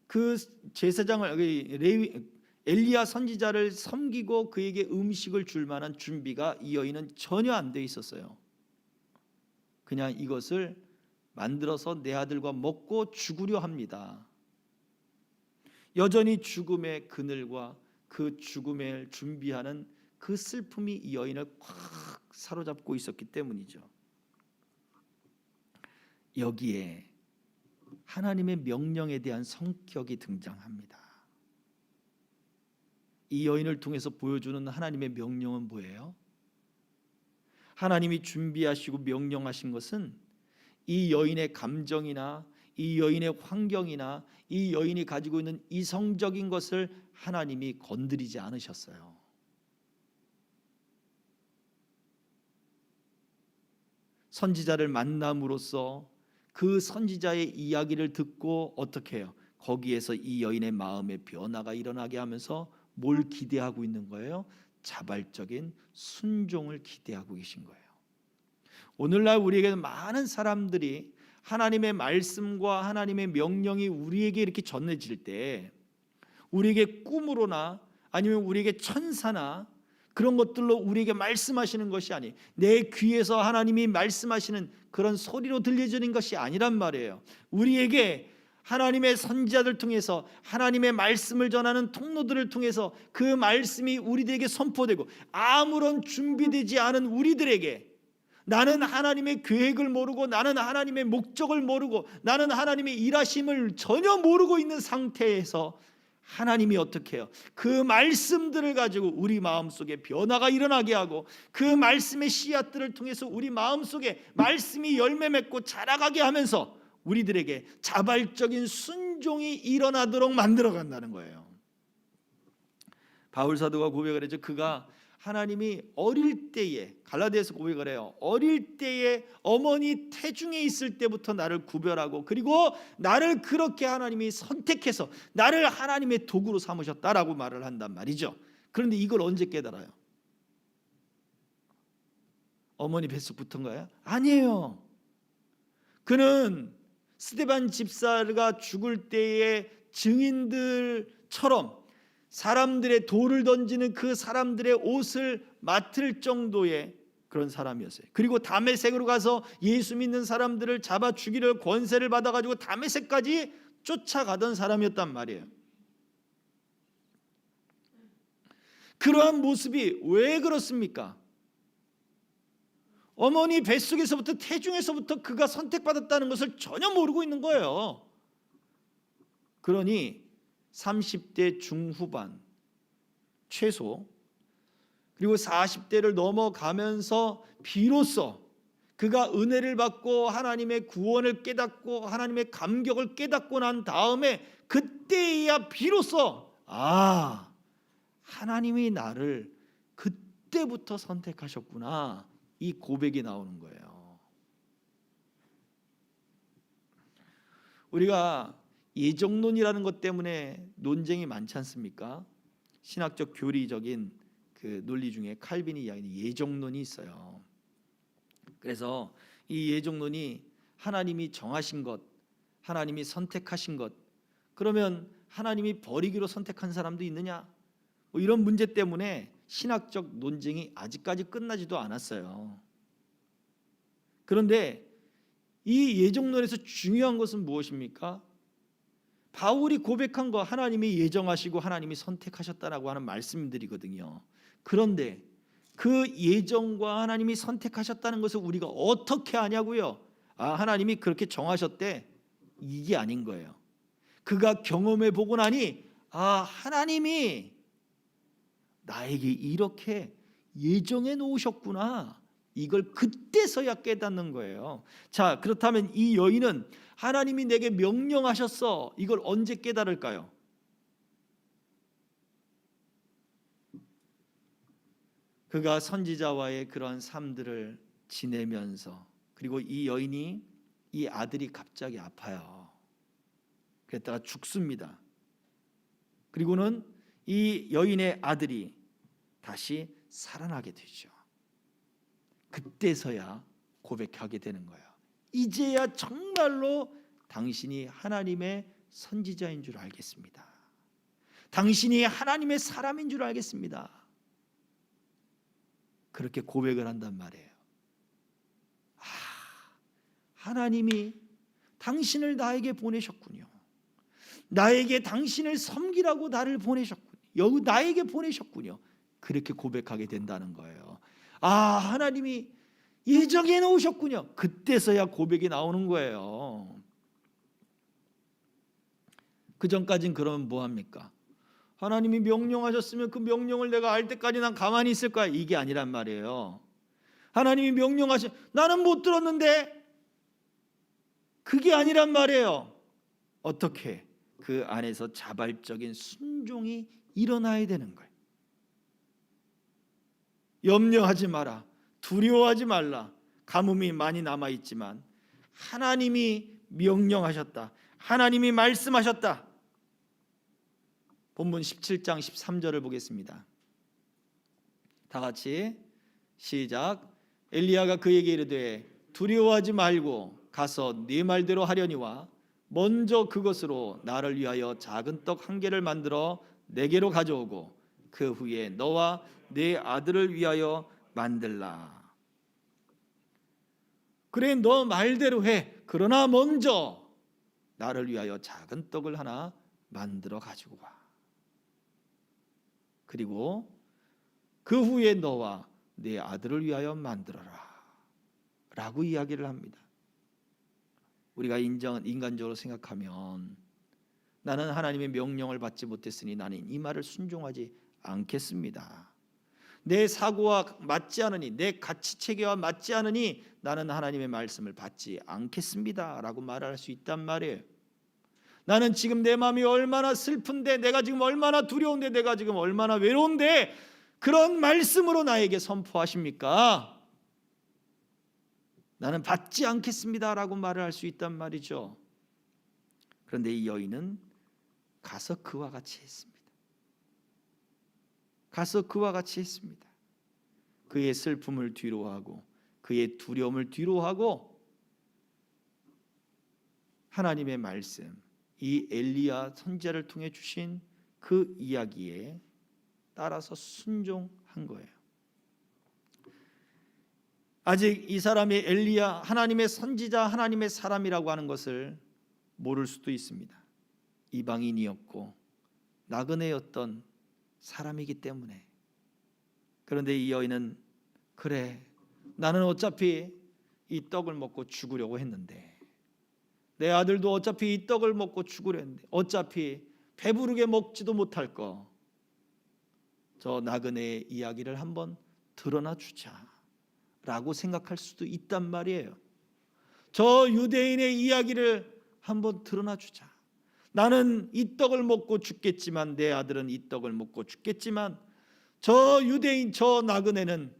그 제사장을 엘리야 선지자를 섬기고 그에게 음식을 줄 만한 준비가 이 여인은 전혀 안 돼 있었어요. 그냥 이것을 만들어서 내 아들과 먹고 죽으려 합니다. 여전히 죽음의 그늘과 그 죽음을 준비하는 그 슬픔이 이 여인을 꽉 사로잡고 있었기 때문이죠. 여기에 하나님의 명령에 대한 성격이 등장합니다. 이 여인을 통해서 보여주는 하나님의 명령은 뭐예요? 하나님이 준비하시고 명령하신 것은 이 여인의 감정이나 이 여인의 환경이나 이 여인이 가지고 있는 이성적인 것을 하나님이 건드리지 않으셨어요. 선지자를 만남으로써 그 선지자의 이야기를 듣고 어떻게 해요? 거기에서 이 여인의 마음의 변화가 일어나게 하면서 뭘 기대하고 있는 거예요? 자발적인 순종을 기대하고 계신 거예요. 오늘날 우리에게는 많은 사람들이 하나님의 말씀과 하나님의 명령이 우리에게 이렇게 전해질 때 우리에게 꿈으로나 아니면 우리에게 천사나 그런 것들로 우리에게 말씀하시는 것이 아니 내 귀에서 하나님이 말씀하시는 그런 소리로 들려지는 것이 아니란 말이에요. 우리에게 하나님의 선지자들 통해서 하나님의 말씀을 전하는 통로들을 통해서 그 말씀이 우리들에게 선포되고 아무런 준비되지 않은 우리들에게 나는 하나님의 계획을 모르고 나는 하나님의 목적을 모르고 나는 하나님의 일하심을 전혀 모르고 있는 상태에서 하나님이 어떻게 해요? 그 말씀들을 가지고 우리 마음속에 변화가 일어나게 하고 그 말씀의 씨앗들을 통해서 우리 마음속에 말씀이 열매 맺고 자라가게 하면서 우리들에게 자발적인 순종이 일어나도록 만들어 간다는 거예요. 바울 사도가 고백을 했죠. 그가 하나님이 어릴 때에, 갈라디아서 고백을 해요. 어릴 때에 어머니 태중에 있을 때부터 나를 구별하고, 그리고 나를 그렇게 하나님이 선택해서 나를 하나님의 도구로 삼으셨다라고 말을 한단 말이죠. 그런데 이걸 언제 깨달아요? 어머니 뱃속부터인가요? 아니에요. 그는 스데반 집사가 죽을 때의 증인들처럼 사람들의 돌을 던지는 그 사람들의 옷을 맡을 정도의 그런 사람이었어요. 그리고 다메섹으로 가서 예수 믿는 사람들을 잡아 죽이려 권세를 받아가지고 다메섹까지 쫓아가던 사람이었단 말이에요. 그러한 모습이 왜 그렇습니까? 어머니 뱃속에서부터, 태중에서부터 그가 선택받았다는 것을 전혀 모르고 있는 거예요. 그러니 30대 중후반 최소, 그리고 40대를 넘어가면서 비로소 그가 은혜를 받고 하나님의 구원을 깨닫고 하나님의 감격을 깨닫고 난 다음에, 그때야 비로소 하나님이 나를 그때부터 선택하셨구나, 이 고백이 나오는 거예요. 우리가 예정론이라는 것 때문에 논쟁이 많지 않습니까? 신학적 교리적인 그 논리 중에 칼빈이 이야기하는 예정론이 있어요. 그래서 이 예정론이 하나님이 정하신 것, 하나님이 선택하신 것, 그러면 하나님이 버리기로 선택한 사람도 있느냐? 뭐 이런 문제 때문에 신학적 논쟁이 아직까지 끝나지도 않았어요. 그런데 이 예정론에서 중요한 것은 무엇입니까? 바울이 고백한 거, 하나님이 예정하시고 하나님이 선택하셨다라고 하는 말씀들이거든요. 그런데 그 예정과 하나님이 선택하셨다는 것을 우리가 어떻게 아냐고요? 하나님이 그렇게 정하셨대, 이게 아닌 거예요. 그가 경험해 보고 나니 하나님이 나에게 이렇게 예정해 놓으셨구나, 이걸 그때서야 깨닫는 거예요. 자, 그렇다면 이 여인은 하나님이 내게 명령하셨어, 이걸 언제 깨달을까요? 그가 선지자와의 그런 삶들을 지내면서, 그리고 이 여인이, 이 아들이 갑자기 아파요. 그랬다가 죽습니다. 그리고는 이 여인의 아들이 다시 살아나게 되죠. 그때서야 고백하게 되는 거예요. 이제야 정말로 당신이 하나님의 선지자인 줄 알겠습니다. 당신이 하나님의 사람인 줄 알겠습니다. 그렇게 고백을 한단 말이에요. 하나님이 당신을 나에게 보내셨군요. 나에게 당신을 섬기라고 나를 보내셨군요. 나에게 보내셨군요. 그렇게 고백하게 된다는 거예요. 하나님이 예정해 놓으셨군요. 그때서야 고백이 나오는 거예요. 그 전까진 그러면 뭐 합니까? 하나님이 명령하셨으면 그 명령을 내가 알 때까지 난 가만히 있을 거야, 이게 아니란 말이에요. 하나님이 명령하신, 나는 못 들었는데, 그게 아니란 말이에요. 어떻게? 그 안에서 자발적인 순종이 일어나야 되는 거예요. 염려하지 마라, 두려워하지 말라. 가뭄이 많이 남아있지만 하나님이 명령하셨다, 하나님이 말씀하셨다. 본문 17장 13절을 보겠습니다. 다 같이 시작. 엘리야가 그에게 이르되 두려워하지 말고 가서 네 말대로 하려니와 먼저 그것으로 나를 위하여 작은 떡 한 개를 만들어 내게로 가져오고 그 후에 너와 네 아들을 위하여 만들라. 그래, 너 말대로 해. 그러나 먼저 나를 위하여 작은 떡을 하나 만들어 가지고 와. 그리고 그 후에 너와 네 아들을 위하여 만들어라 라고 이야기를 합니다. 우리가 인간적으로 생각하면 나는 하나님의 명령을 받지 못했으니 나는 이 말을 순종하지 않겠습니다. 내 사고와 맞지 않으니, 내 가치체계와 맞지 않으니 나는 하나님의 말씀을 받지 않겠습니다 라고 말할 수 있단 말이에요. 나는 지금 내 마음이 얼마나 슬픈데, 내가 지금 얼마나 두려운데, 내가 지금 얼마나 외로운데 그런 말씀으로 나에게 선포하십니까? 나는 받지 않겠습니다 라고 말을 할 수 있단 말이죠. 그런데 이 여인은 가서 그와 같이 했습니다. 가서 그와 같이 했습니다. 그의 슬픔을 뒤로하고 그의 두려움을 뒤로하고 하나님의 말씀, 이 엘리야 선지자를 통해 주신 그 이야기에 따라서 순종한 거예요. 아직 이 사람이 엘리야, 하나님의 선지자, 하나님의 사람이라고 하는 것을 모를 수도 있습니다. 이방인이었고 나그네였던 사람이기 때문에. 그런데 이 여인은, 그래, 나는 어차피 이 떡을 먹고 죽으려고 했는데, 내 아들도 어차피 이 떡을 먹고 죽으려 했는데, 어차피 배부르게 먹지도 못할 거, 저 나그네의 이야기를 한번 드러나 주자 라고 생각할 수도 있단 말이에요. 저 유대인의 이야기를 한번 드러나 주자. 나는 이 떡을 먹고 죽겠지만, 내 아들은 이 떡을 먹고 죽겠지만, 저 유대인, 저 나그네는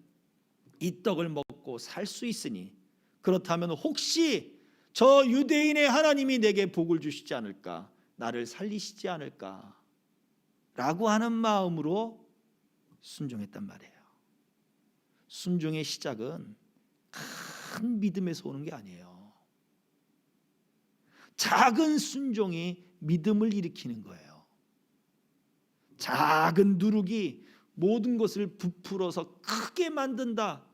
이 떡을 먹고 살 수 있으니, 그렇다면 혹시 저 유대인의 하나님이 내게 복을 주시지 않을까, 나를 살리시지 않을까 라고 하는 마음으로 순종했단 말이에요. 순종의 시작은 큰 믿음에서 오는 게 아니에요. 작은 순종이 믿음을 일으키는 거예요. 작은 누룩이 모든 것을 부풀어서 크게 만든다.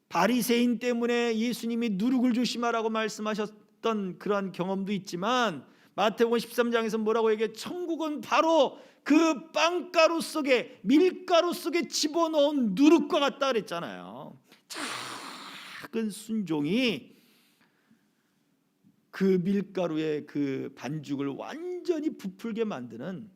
바리새인 때문에 예수님이 누룩을 조심하라고 말씀하셨던 그러한 경험도 있지만, 마태복음 13장에서 뭐라고 얘기해? 천국은 바로 그 빵가루 속에, 밀가루 속에 집어넣은 누룩과 같다 그랬잖아요. 작은 순종이 그 밀가루의 그 반죽을 완전히 부풀게 만드는,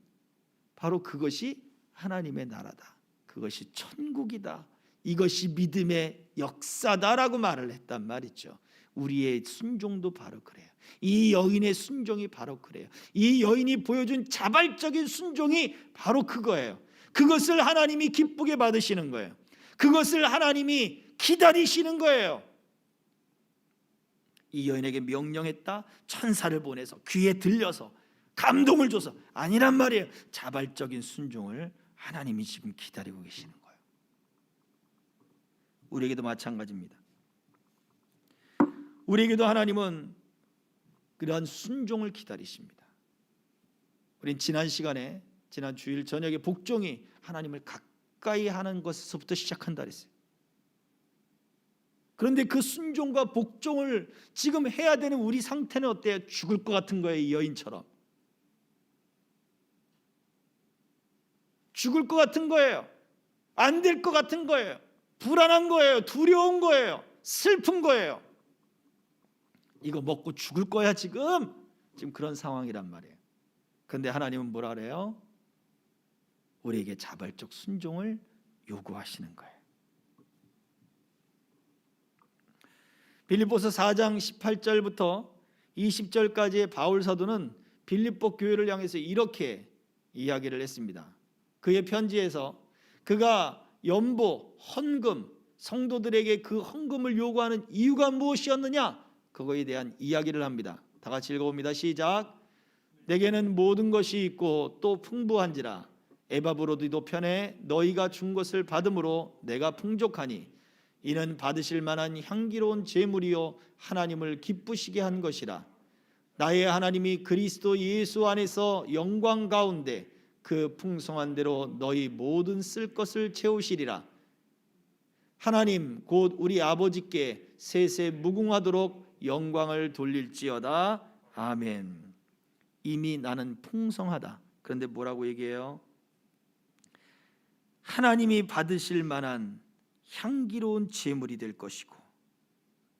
바로 그것이 하나님의 나라다, 그것이 천국이다, 이것이 믿음의 역사다라고 말을 했단 말이죠. 우리의 순종도 바로 그래요. 이 여인의 순종이 바로 그래요. 이 여인이 보여준 자발적인 순종이 바로 그거예요. 그것을 하나님이 기쁘게 받으시는 거예요. 그것을 하나님이 기다리시는 거예요. 이 여인에게 명령했다, 천사를 보내서 귀에 들려서 감동을 줘서, 아니란 말이에요. 자발적인 순종을 하나님이 지금 기다리고 계시는 거예요. 우리에게도 마찬가지입니다. 우리에게도 하나님은 그러한 순종을 기다리십니다. 우린 지난 시간에, 지난 주일 저녁에 복종이 하나님을 가까이 하는 것에서부터 시작한다 그랬어요. 그런데 그 순종과 복종을 지금 해야 되는 우리 상태는 어때요? 죽을 것 같은 거예요. 이 여인처럼 죽을 것 같은 거예요. 안 될 것 같은 거예요. 불안한 거예요. 두려운 거예요. 슬픈 거예요. 이거 먹고 죽을 거야 지금 그런 상황이란 말이에요. 그런데 하나님은 뭐라 그래요? 우리에게 자발적 순종을 요구하시는 거예요. 빌립보서 4장 18절부터 20절까지의 바울 사도는 빌립보 교회를 향해서 이렇게 이야기를 했습니다. 그의 편지에서 그가 연보, 헌금, 성도들에게 그 헌금을 요구하는 이유가 무엇이었느냐, 그거에 대한 이야기를 합니다. 다 같이 읽어봅니다. 시작. 내게는 모든 것이 있고 또 풍부한지라 에바브로디도 편에 너희가 준 것을 받음으로 내가 풍족하니 이는 받으실 만한 향기로운 제물이요 하나님을 기쁘시게 한 것이라. 나의 하나님이 그리스도 예수 안에서 영광 가운데 그 풍성한 대로 너희 모든 쓸 것을 채우시리라. 하나님 곧 우리 아버지께 세세 무궁하도록 영광을 돌릴지어다. 아멘. 이미 나는 풍성하다. 그런데 뭐라고 얘기해요? 하나님이 받으실 만한 향기로운 제물이 될 것이고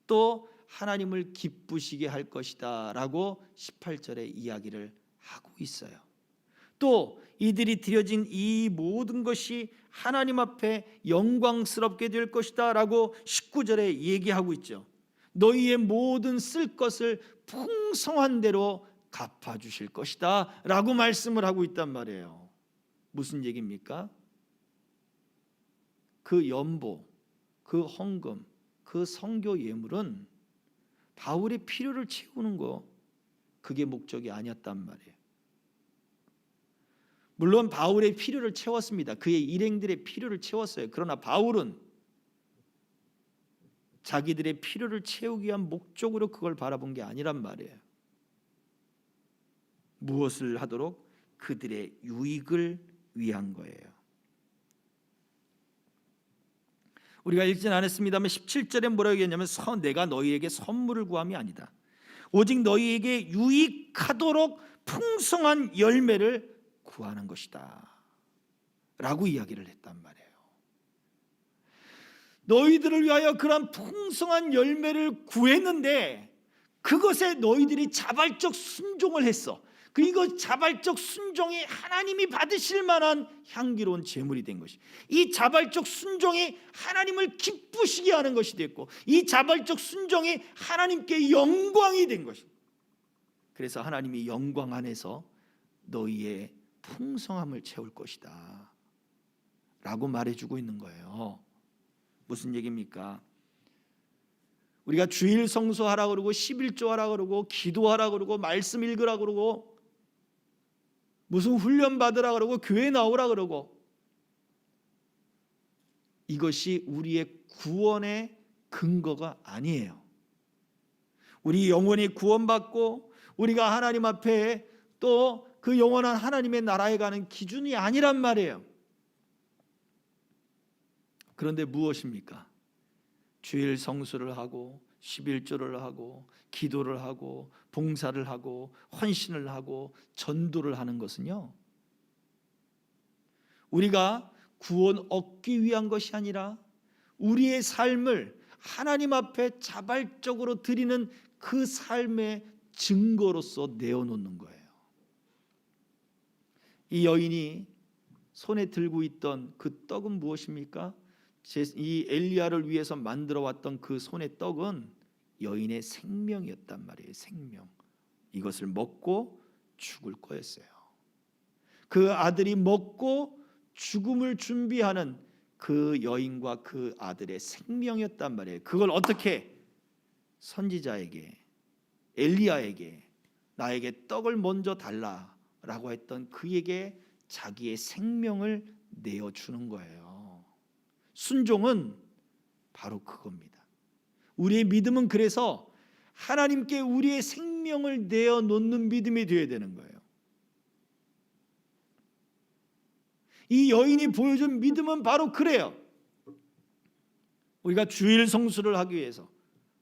또 하나님을 기쁘시게 할 것이다 라고 18절에 이야기를 하고 있어요. 또 이들이 드려진 이 모든 것이 하나님 앞에 영광스럽게 될 것이다 라고 19절에 얘기하고 있죠. 너희의 모든 쓸 것을 풍성한 대로 갚아주실 것이다 라고 말씀을 하고 있단 말이에요. 무슨 얘기입니까? 그 연보, 그 헌금, 그 선교 예물은 바울의 필요를 채우는 거, 그게 목적이 아니었단 말이에요. 물론 바울의 필요를 채웠습니다. 그의 일행들의 필요를 채웠어요. 그러나 바울은 자기들의 필요를 채우기 위한 목적으로 그걸 바라본 게 아니란 말이에요. 무엇을 하도록? 그들의 유익을 위한 거예요. 우리가 읽진 않았습니다만 17절에 뭐라고 얘기했냐면 내가 너희에게 선물을 구함이 아니다. 오직 너희에게 유익하도록 풍성한 열매를 구하는 것이다 라고 이야기를 했단 말이에요. 너희들을 위하여 그런 풍성한 열매를 구했는데 그것에 너희들이 자발적 순종을 했어. 그리고 자발적 순종이 하나님이 받으실 만한 향기로운 제물이 된 것이, 이 자발적 순종이 하나님을 기쁘시게 하는 것이 됐고, 이 자발적 순종이 하나님께 영광이 된 것이. 그래서 하나님이 영광 안에서 너희의 풍성함을 채울 것이다 라고 말해주고 있는 거예요. 무슨 얘기입니까? 우리가 주일 성수하라 그러고 11조 하라 그러고 기도하라 그러고 말씀 읽으라 그러고 무슨 훈련 받으라 그러고 교회 나오라 그러고, 이것이 우리의 구원의 근거가 아니에요. 우리 영혼이 구원받고 우리가 하나님 앞에 또 그 영원한 하나님의 나라에 가는 기준이 아니란 말이에요. 그런데 무엇입니까? 주일 성수를 하고 11조를 하고 기도를 하고 봉사를 하고 헌신을 하고 전도를 하는 것은요, 우리가 구원 얻기 위한 것이 아니라 우리의 삶을 하나님 앞에 자발적으로 드리는 그 삶의 증거로서 내어놓는 거예요. 이 여인이 손에 들고 있던 그 떡은 무엇입니까? 이 엘리야를 위해서 만들어 왔던 그 손의 떡은 여인의 생명이었단 말이에요. 생명. 이것을 먹고 죽을 거였어요. 그 아들이 먹고 죽음을 준비하는 그 여인과 그 아들의 생명이었단 말이에요. 그걸 어떻게? 선지자에게, 엘리야에게 나에게 떡을 먼저 달라라고 했던 그에게 자기의 생명을 내어주는 거예요. 순종은 바로 그겁니다. 우리의 믿음은 그래서 하나님께 우리의 생명을 내어놓는 믿음이 되어야 되는 거예요. 이 여인이 보여준 믿음은 바로 그래요. 우리가 주일 성수를 하기 위해서,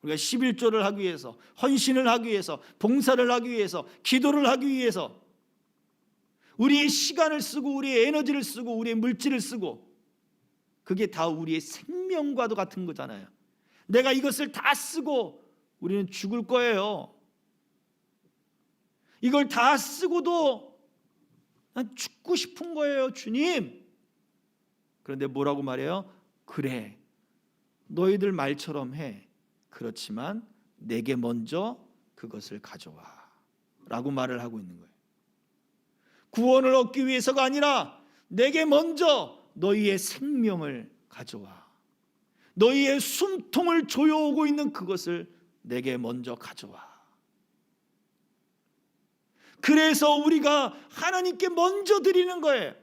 우리가 11조를 하기 위해서, 헌신을 하기 위해서, 봉사를 하기 위해서, 기도를 하기 위해서 우리의 시간을 쓰고 우리의 에너지를 쓰고 우리의 물질을 쓰고, 그게 다 우리의 생명과도 같은 거잖아요. 내가 이것을 다 쓰고 우리는 죽을 거예요. 이걸 다 쓰고도 난 죽고 싶은 거예요, 주님. 그런데 뭐라고 말해요? 그래, 너희들 말처럼 해. 그렇지만 내게 먼저 그것을 가져와 라고 말을 하고 있는 거예요. 구원을 얻기 위해서가 아니라 내게 먼저 너희의 생명을 가져와. 너희의 숨통을 조여오고 있는 그것을 내게 먼저 가져와. 그래서 우리가 하나님께 먼저 드리는 거예요.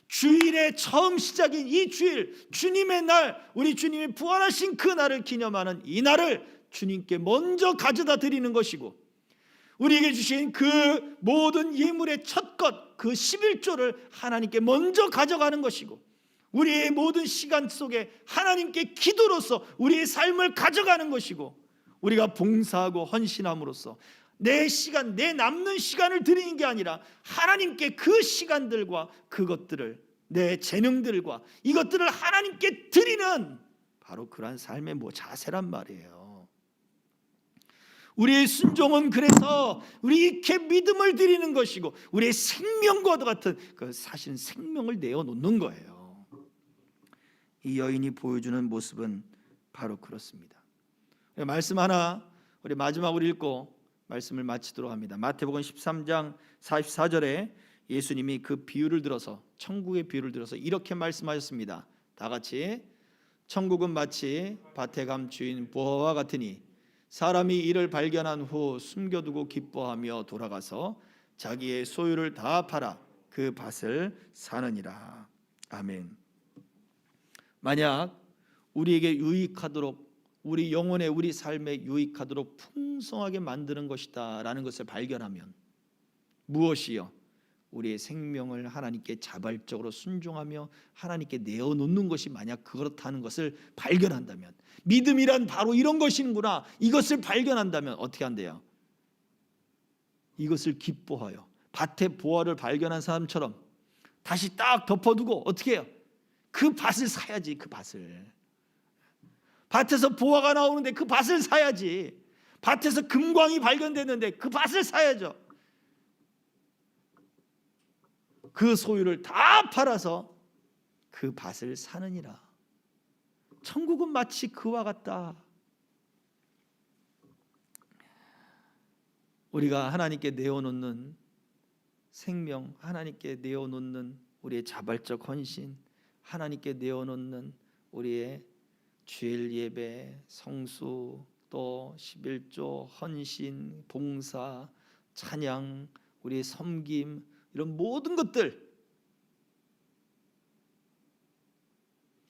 주일의 처음 시작인 이 주일, 주님의 날, 우리 주님이 부활하신 그 날을 기념하는 이 날을 주님께 먼저 가져다 드리는 것이고, 우리에게 주신 그 모든 예물의 첫 것, 그 11조를 하나님께 먼저 가져가는 것이고, 우리의 모든 시간 속에 하나님께 기도로서 우리의 삶을 가져가는 것이고, 우리가 봉사하고 헌신함으로써 내 시간, 내 남는 시간을 드리는 게 아니라 하나님께 그 시간들과 그것들을, 내 재능들과 이것들을 하나님께 드리는 바로 그러한 삶의 자세란 말이에요. 우리의 순종은 그래서 우리 이렇게 믿음을 드리는 것이고, 우리의 생명과도 같은 그 사실은 생명을 내어놓는 거예요. 이 여인이 보여주는 모습은 바로 그렇습니다. 말씀 하나 우리 마지막으로 읽고 말씀을 마치도록 합니다. 마태복음 13장 44절에 예수님이 그 비유를 들어서, 천국의 비유를 들어서 이렇게 말씀하셨습니다. 다 같이, 천국은 마치 밭에 감 주인 부하와 같으니 사람이 이를 발견한 후 숨겨두고 기뻐하며 돌아가서 자기의 소유를 다 팔아 그 밭을 사느니라. 아멘. 만약 우리에게 유익하도록, 우리 영혼에, 우리 삶에 유익하도록 풍성하게 만드는 것이다 라는 것을 발견하면, 무엇이요? 우리의 생명을 하나님께 자발적으로 순종하며 하나님께 내어놓는 것이 만약 그렇다는 것을 발견한다면, 믿음이란 바로 이런 것이구나, 이것을 발견한다면 어떻게 한대요? 이것을 기뻐하여 밭의 보화를 발견한 사람처럼 다시 딱 덮어두고 어떻게 해요? 그 밭을 사야지. 그 밭을, 밭에서 보화가 나오는데 그 밭을 사야지. 밭에서 금광이 발견됐는데 그 밭을 사야죠. 그 소유를 다 팔아서 그 밭을 사느니라. 천국은 마치 그와 같다. 우리가 하나님께 내어놓는 생명, 하나님께 내어놓는 우리의 자발적 헌신, 하나님께 내어놓는 우리의 주일 예배, 성수, 또 11조, 헌신, 봉사, 찬양, 우리의 섬김, 이런 모든 것들,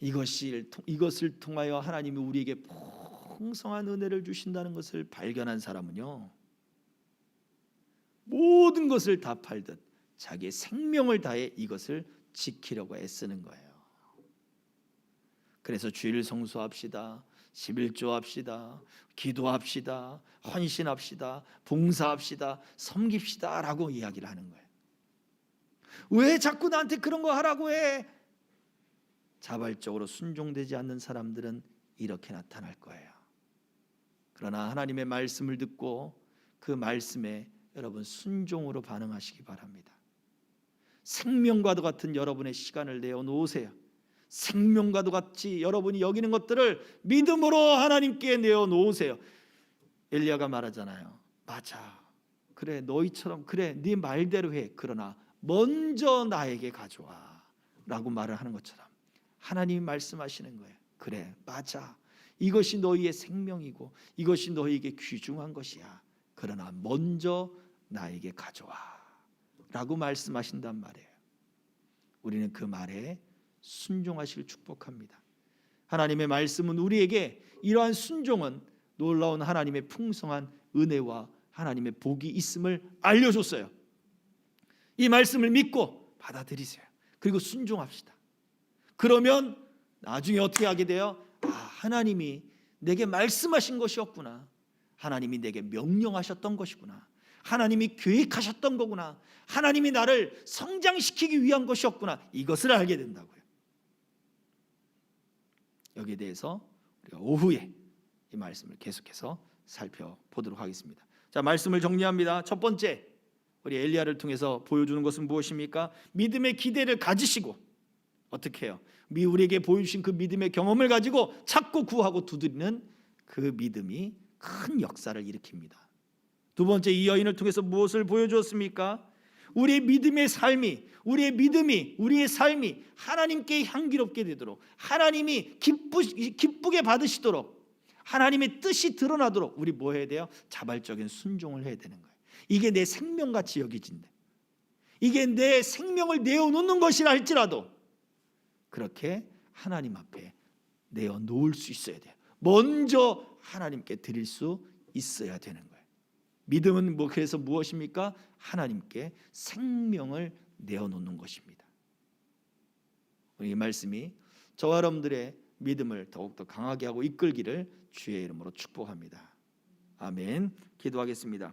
이것을 통하여 하나님이 우리에게 풍성한 은혜를 주신다는 것을 발견한 사람은요, 모든 것을 다 팔듯 자기의 생명을 다해 이것을 지키려고 애쓰는 거예요. 그래서 주일 성수합시다, 11조 합시다, 기도합시다, 헌신합시다, 봉사합시다, 섬깁시다 라고 이야기를 하는 거예요. 왜 자꾸 나한테 그런 거 하라고 해? 자발적으로 순종되지 않는 사람들은 이렇게 나타날 거예요. 그러나 하나님의 말씀을 듣고 그 말씀에 여러분 순종으로 반응하시기 바랍니다. 생명과도 같은 여러분의 시간을 내어놓으세요. 생명과도 같이 여러분이 여기는 것들을 믿음으로 하나님께 내어놓으세요. 엘리야가 말하잖아요. 맞아, 그래, 너희처럼, 그래, 네 말대로 해. 그러나 먼저 나에게 가져와 라고 말을 하는 것처럼 하나님이 말씀하시는 거예요. 그래, 맞아, 이것이 너희의 생명이고 이것이 너희에게 귀중한 것이야. 그러나 먼저 나에게 가져와 라고 말씀하신단 말이에요. 우리는 그 말에 순종하시길 축복합니다. 하나님의 말씀은 우리에게 이러한 순종은 놀라운 하나님의 풍성한 은혜와 하나님의 복이 있음을 알려줬어요. 이 말씀을 믿고 받아들이세요. 그리고 순종합시다. 그러면 나중에 어떻게 하게 돼요? 아, 하나님이 내게 말씀하신 것이었구나. 하나님이 내게 명령하셨던 것이구나. 하나님이 계획하셨던 거구나. 하나님이 나를 성장시키기 위한 것이었구나. 이것을 알게 된다고요. 여기에 대해서 우리가 오후에 이 말씀을 계속해서 살펴보도록 하겠습니다. 자, 말씀을 정리합니다. 첫 번째, 우리 엘리야를 통해서 보여주는 것은 무엇입니까? 믿음의 기대를 가지시고 어떻게 해요? 우리에게 보여주신 그 믿음의 경험을 가지고 찾고 구하고 두드리는 그 믿음이 큰 역사를 일으킵니다. 두 번째, 이 여인을 통해서 무엇을 보여주었습니까? 우리의 믿음의 삶이, 우리의 믿음이, 우리의 삶이 하나님께 향기롭게 되도록, 하나님이 기쁘게 받으시도록, 하나님의 뜻이 드러나도록 우리 뭐 해야 돼요? 자발적인 순종을 해야 되는 거예요. 이게 내 생명같이 여기진대. 이게 내 생명을 내어놓는 것이라 할지라도 그렇게 하나님 앞에 내어놓을 수 있어야 돼요. 먼저 하나님께 드릴 수 있어야 되는 거예요. 믿음은 그래서 무엇입니까? 하나님께 생명을 내어놓는 것입니다. 이 말씀이 저와 여러분들의 믿음을 더욱더 강하게 하고 이끌기를 주의 이름으로 축복합니다. 아멘. 기도하겠습니다.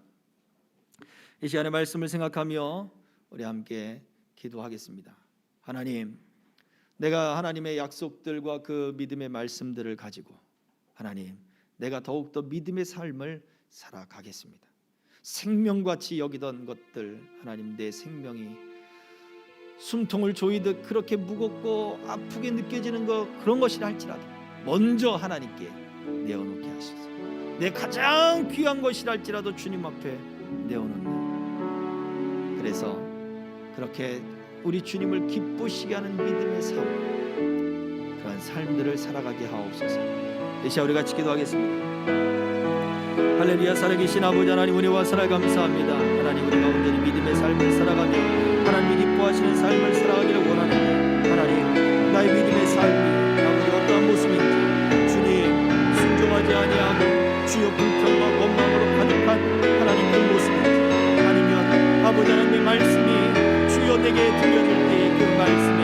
이 시간의 말씀을 생각하며 우리 함께 기도하겠습니다. 하나님, 내가 하나님의 약속들과 그 믿음의 말씀들을 가지고 하나님, 내가 더욱더 믿음의 삶을 살아가겠습니다. 생명같이 여기던 것들, 하나님, 내 생명이 숨통을 조이듯 그렇게 무겁고 아프게 느껴지는 것, 그런 것이라 할지라도 먼저 하나님께 내어놓게 하소서. 내 가장 귀한 것이랄지라도 주님 앞에 내어놓는, 그래서 그렇게 우리 주님을 기쁘시게 하는 믿음의 삶, 그런 삶들을 살아가게 하옵소서. 이 시간 우리 같이 기도하겠습니다. 할렐루야. 살아계신 아버지 하나님, 은혜와 사랑 감사합니다. 하나님, 우리가 온전히 믿음의 삶을 살아가며 하나님이 기뻐하시는 삶을 살아가기를 원하는데, 하나님, 나의 믿음의 삶이 아버지 어떠한 모습인지 주님 순종하지 아니하고 주여 불평과 원망으로 가득한 하나님 그 모습인지, 아니면 아버지 하나님의 말씀이 주여 내게 들려질 때에 그 말씀에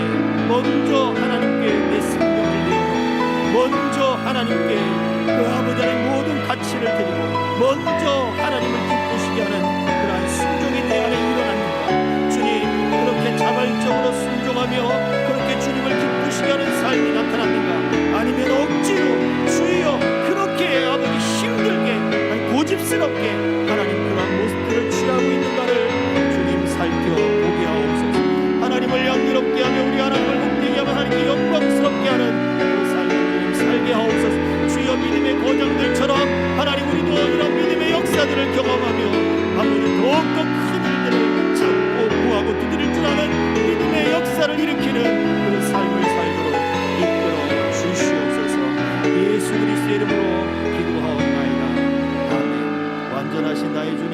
먼저 하나님께 내 생명을 내어 먼저 하나님께 그 아버지 하나님 모든 가치를 드리고 먼저 하나님을 기쁘시게 하는 그러한 순종이 내 안에 일어납니다. 주님, 그렇게 자발적으로 순종하며 그렇게 주님을 기쁘시게 하는 삶이 나타납니까? 아니면 억지로 주여 그렇게 아버지 힘들게 고집스럽게 하나님 그러한 모습들을 취하고 있는가를 주님 살펴보게 하옵소서. 하나님을 양유롭게 하며 우리 하나님을 복되게 하며 하나님께 영광스럽게 하는 그 삶을 살게 하옵소서. 주여 믿음의 거장들처럼 하나님 우리도 이런 믿음의 역사들을 경험하며 아버지 더욱더 큰 일들을 찾고 구하고 두드릴 줄 아는 믿음의 역사를 일으키는 그 삶을 살도록 이끌어 주시옵소서. 예수 그리스도의 이름으로 기도하옵나이다. 아멘. 완전하신 나의 주님,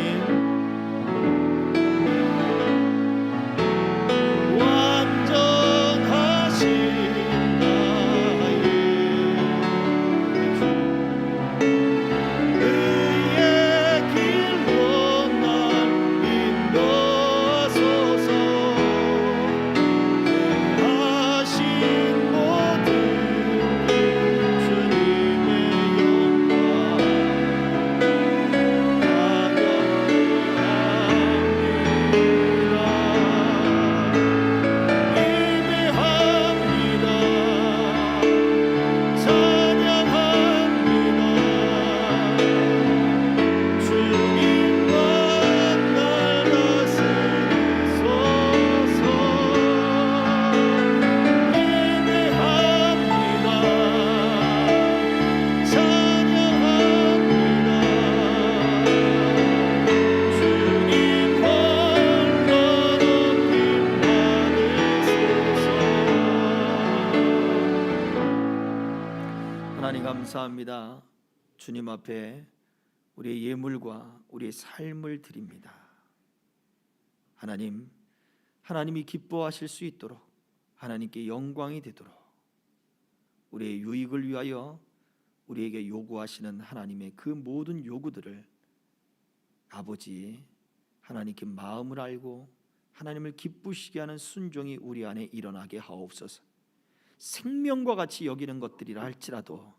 감사합니다. 주님 앞에 우리의 예물과 우리의 삶을 드립니다. 하나님, 하나님이 기뻐하실 수 있도록 하나님께 영광이 되도록 우리의 유익을 위하여 우리에게 요구하시는 하나님의 그 모든 요구들을 아버지 하나님께 마음을 알고 하나님을 기쁘시게 하는 순종이 우리 안에 일어나게 하옵소서. 생명과 같이 여기는 것들이라 할지라도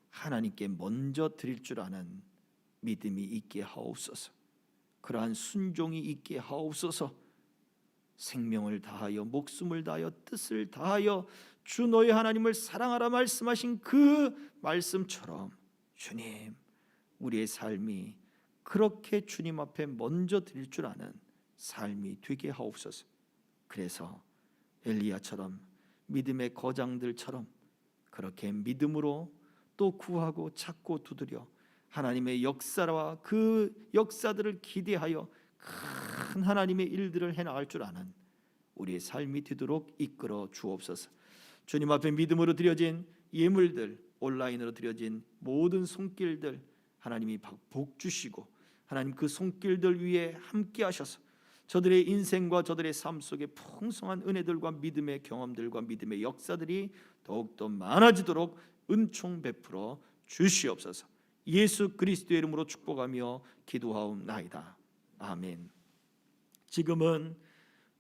하나님께 먼저 드릴 줄 아는 믿음이 있게 하옵소서. 그러한 순종이 있게 하옵소서. 생명을 다하여 목숨을 다하여 뜻을 다하여 주 너의 하나님을 사랑하라 말씀하신 그 말씀처럼 주님, 우리의 삶이 그렇게 주님 앞에 먼저 드릴 줄 아는 삶이 되게 하옵소서. 그래서 엘리야처럼 믿음의 거장들처럼 그렇게 믿음으로 또 구하고 찾고 두드려 하나님의 역사와 그 역사들을 기대하여 큰 하나님의 일들을 해나갈 줄 아는 우리의 삶이 되도록 이끌어 주옵소서. 주님 앞에 믿음으로 드려진 예물들, 온라인으로 드려진 모든 손길들 하나님이 복 주시고 하나님 그 손길들 위에 함께 하셔서 저들의 인생과 저들의 삶 속에 풍성한 은혜들과 믿음의 경험들과 믿음의 역사들이 더욱더 많아지도록 은총 베풀어 주시옵소서. 예수 그리스도의 이름으로 축복하며 기도하옵나이다. 아멘. 지금은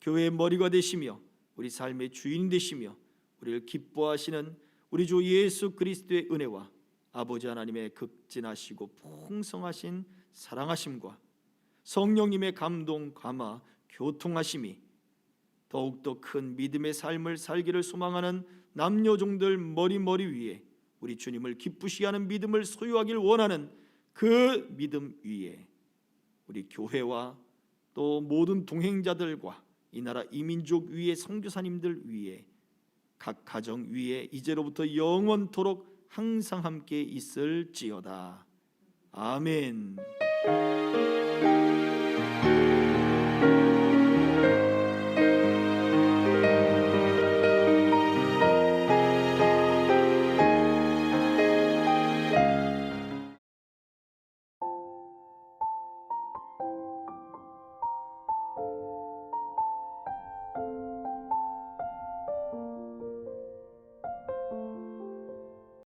교회의 머리가 되시며 우리 삶의 주인 되시며 우리를 기뻐하시는 우리 주 예수 그리스도의 은혜와 아버지 하나님의 극진하시고 풍성하신 사랑하심과 성령님의 감동, 감화, 교통하심이 더욱더 큰 믿음의 삶을 살기를 소망하는 남녀종들 머리 위에 우리 주님을 기쁘시게 하는 믿음을 소유하길 원하는 그 믿음 위에 우리 교회와 또 모든 동행자들과 이 나라 이민족 위에 선교사님들 위에 각 가정 위에 이제로부터 영원토록 항상 함께 있을지어다. 아멘.